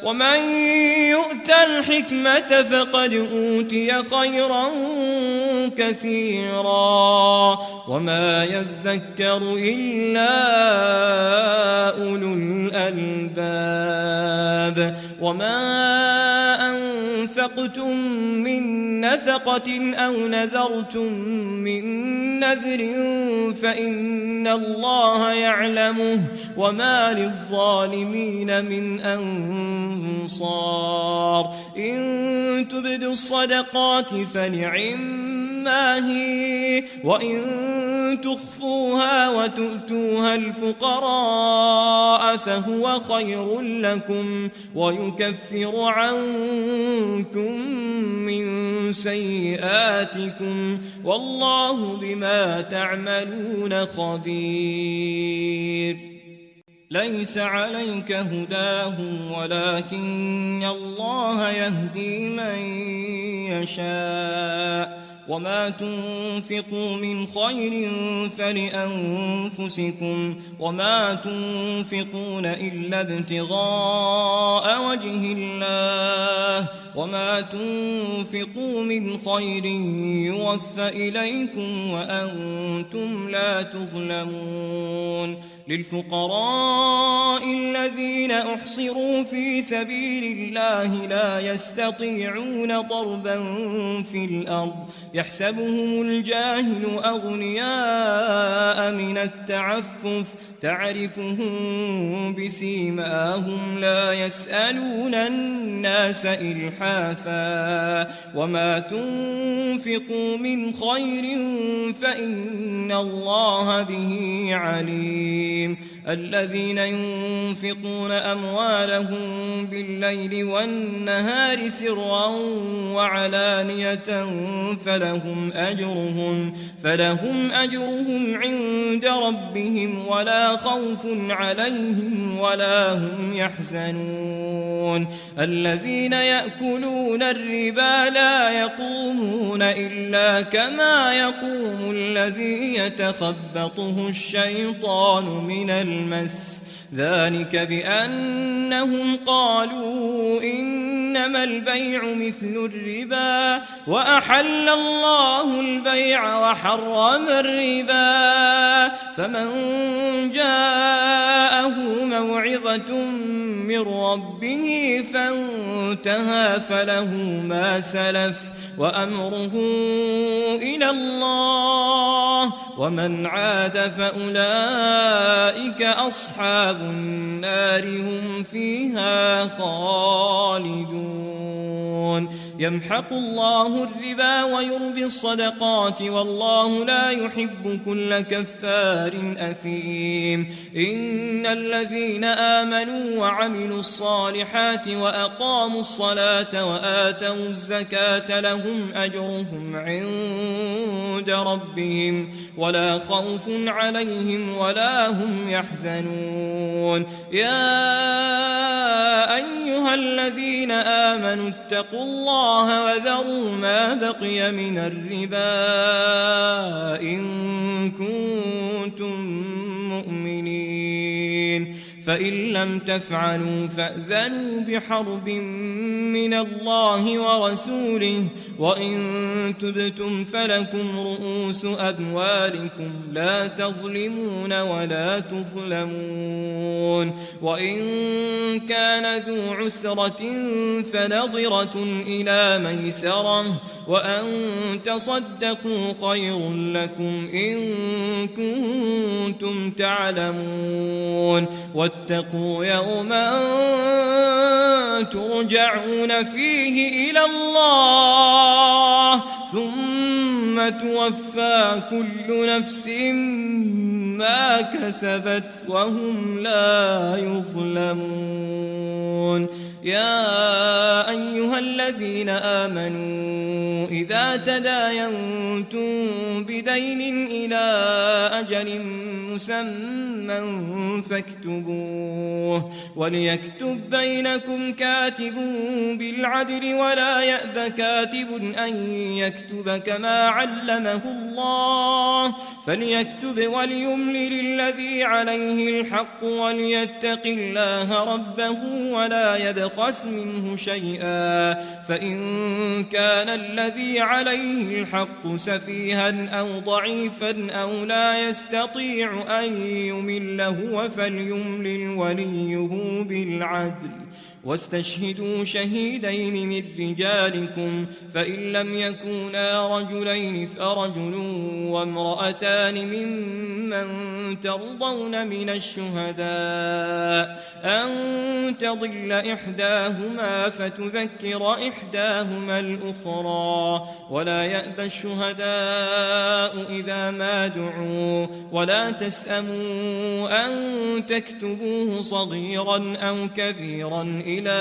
ومن يؤت الحكمة فقد أوتي خيرا كثيرا وما يذكر إلا أولو الألباب وما أنفقتم من نفقة أو نذرتم من نذر فإن الله يعلمه وما للظالمين من أنصار إن تبدوا الصدقات فنعما هي وإن تخفوها وتؤتوها الفقراء فهو خير لكم ويكفر عنكم من سيئاتكم والله بما تعملون خبير ليس عليك هداهم ولكن الله يهدي من يشاء وما تنفقوا من خير فلأنفسكم وما تنفقون إلا ابتغاء وجه الله وما تنفقوا من خير يوفى إليكم وأنتم لا تظلمون للفقراء الذين أحصروا في سبيل الله لا يستطيعون ضربا في الأرض يحسبهم الجاهل أغنياء من التعفف تعرفهم بسيماهم لا يسألون الناس إلحافا وما تنفقوا من خير فإن الله به عليم الذين ينفقون أموالهم بالليل والنهار سرا وعلانية فلهم أجرهم عند ربهم ولا خوف عليهم ولا هم يحزنون الذين يأكلون الربا لا يقومون إلا كما يقوم الذي يتخبطه الشيطان من المس ذلك بأنهم قالوا إنما البيع مثل الربا وأحل الله البيع وحرم الربا فمن جاءه موعظة من ربه فانتهى فله ما سلف وأمره إلى الله ومن عاد فأولئك أصحاب النار هم فيها خالدون يمحق الله الربا ويربي الصدقات والله لا يحب كل كفار أثيم إن الذين آمنوا وعملوا الصالحات وأقاموا الصلاة وآتوا الزكاة لهم أجرهم عند ربهم ولا خوف عليهم ولا هم يحزنون يا أيها الذين آمنوا اتقوا الله وذروا ما بقي من الربا إن كنتم مؤمنين فإن لم تفعلوا فأذنوا بحرب من الله ورسوله وإن تبتم فلكم رؤوس أموالكم لا تظلمون ولا تظلمون وإن كان ذو عسرة فنظرة إلى ميسرة وأن تصدقوا خير لكم إن كنتم تعلمون واتقوا يوما ترجعون فيه إلى الله ثم توفى كل نفس ما كسبت وهم لا يظلمون يا أيها الذين آمنوا إذا تداينتم بدين إلى أجل مسمى فاكتبوه وليكتب بينكم كاتب بالعدل ولا يأب كاتب أن يكتب كما علمه الله فليكتب وليملل الذي عليه الحق وليتق الله ربه ولا يبخس منه شيئا فإن كان الذي عليه الحق سفيها أو ضعيفا أو لا يستطيع أن يمل هو فليملل وليه بالعدل واستشهدوا شهيدين من رجالكم فإن لم يكونا رجلين فرجل وامرأتان ممن ترضون من الشهداء أن تضل إحداهما فتذكر إحداهما الأخرى ولا يأبى الشهداء إذا ما دعوا ولا تسأموا أن تكتبوه صغيرا أو كبيرا إلى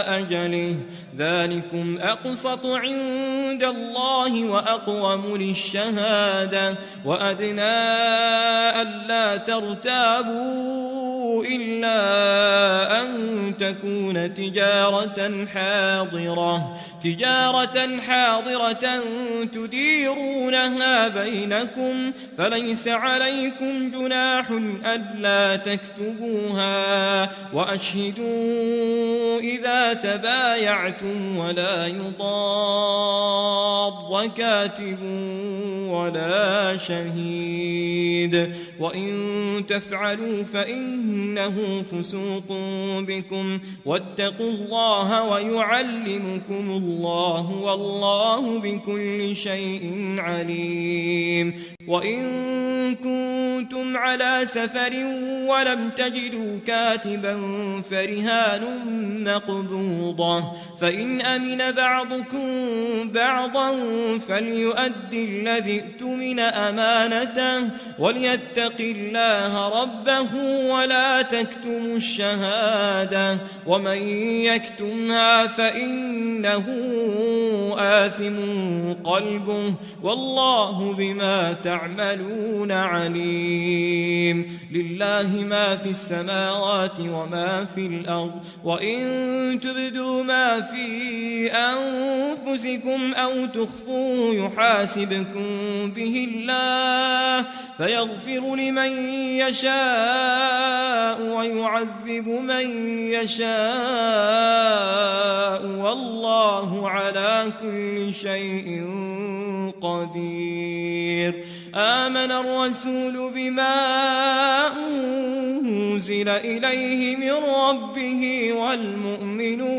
أجله ذلكم أقسط عند الله وأقوم للشهادة وأدنى ألا ترتابوا إلا أن تكون تجارة حاضرة تديرونها بينكم فليس عليكم جناح ألا تكتبوها وأشهدوا إذا تبايعتم ولا يضار الحق كاتب ولا شهيد وإن تفعلوا فإنه فسوق بكم واتقوا الله ويعلمكم الله والله بكل شيء عليم وإن كنتم على سفر ولم تجدوا كاتبا فرهان مقبوضة فإن أمن بعضكم بعضا فليؤدي الذي اؤتمن أمانته وليتق الله ربه ولا تكتموا الشهادة ومن يكتمها فإنه آثم قلبه والله بما تعملون عليم لله ما في السماوات وما في الأرض وإن تبدوا ما في أنفسكم أو تخفوه يحاسبكم به الله فيغفر لمن يشاء ويعذب من يشاء والله على كل شيء قدير آمن الرسول بما أنزل إليه من ربه والمؤمنون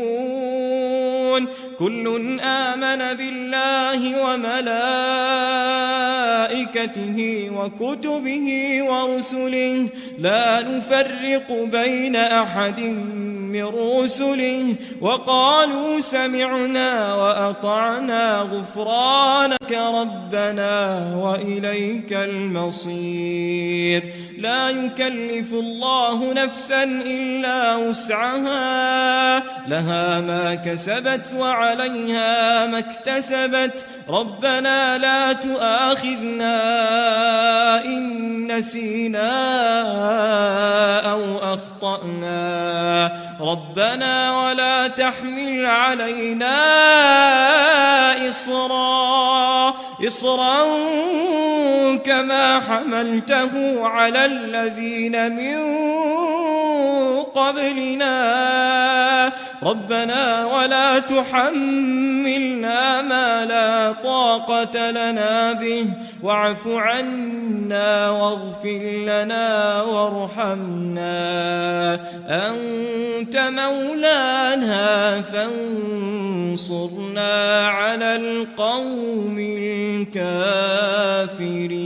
كل آمن بالله وملائكته وكتبه ورسله لا نفرق بين أحد من رسله وقالوا سمعنا وأطعنا غفرانك ربنا وإليك المصير لا يكلف الله نفسا إلا وسعها لها ما كسبت وعليها ما اكتسبت ربنا لا تؤاخذنا إن نسينا أو أخطأنا ربنا ولا تحمل علينا إصرا كما حملته على الذين من قبلنا ربنا ولا تحملنا ما لا طاقة لنا به واعف عنا واغفر لنا وارحمنا أنت مولانا فانصرنا على القوم الكافرين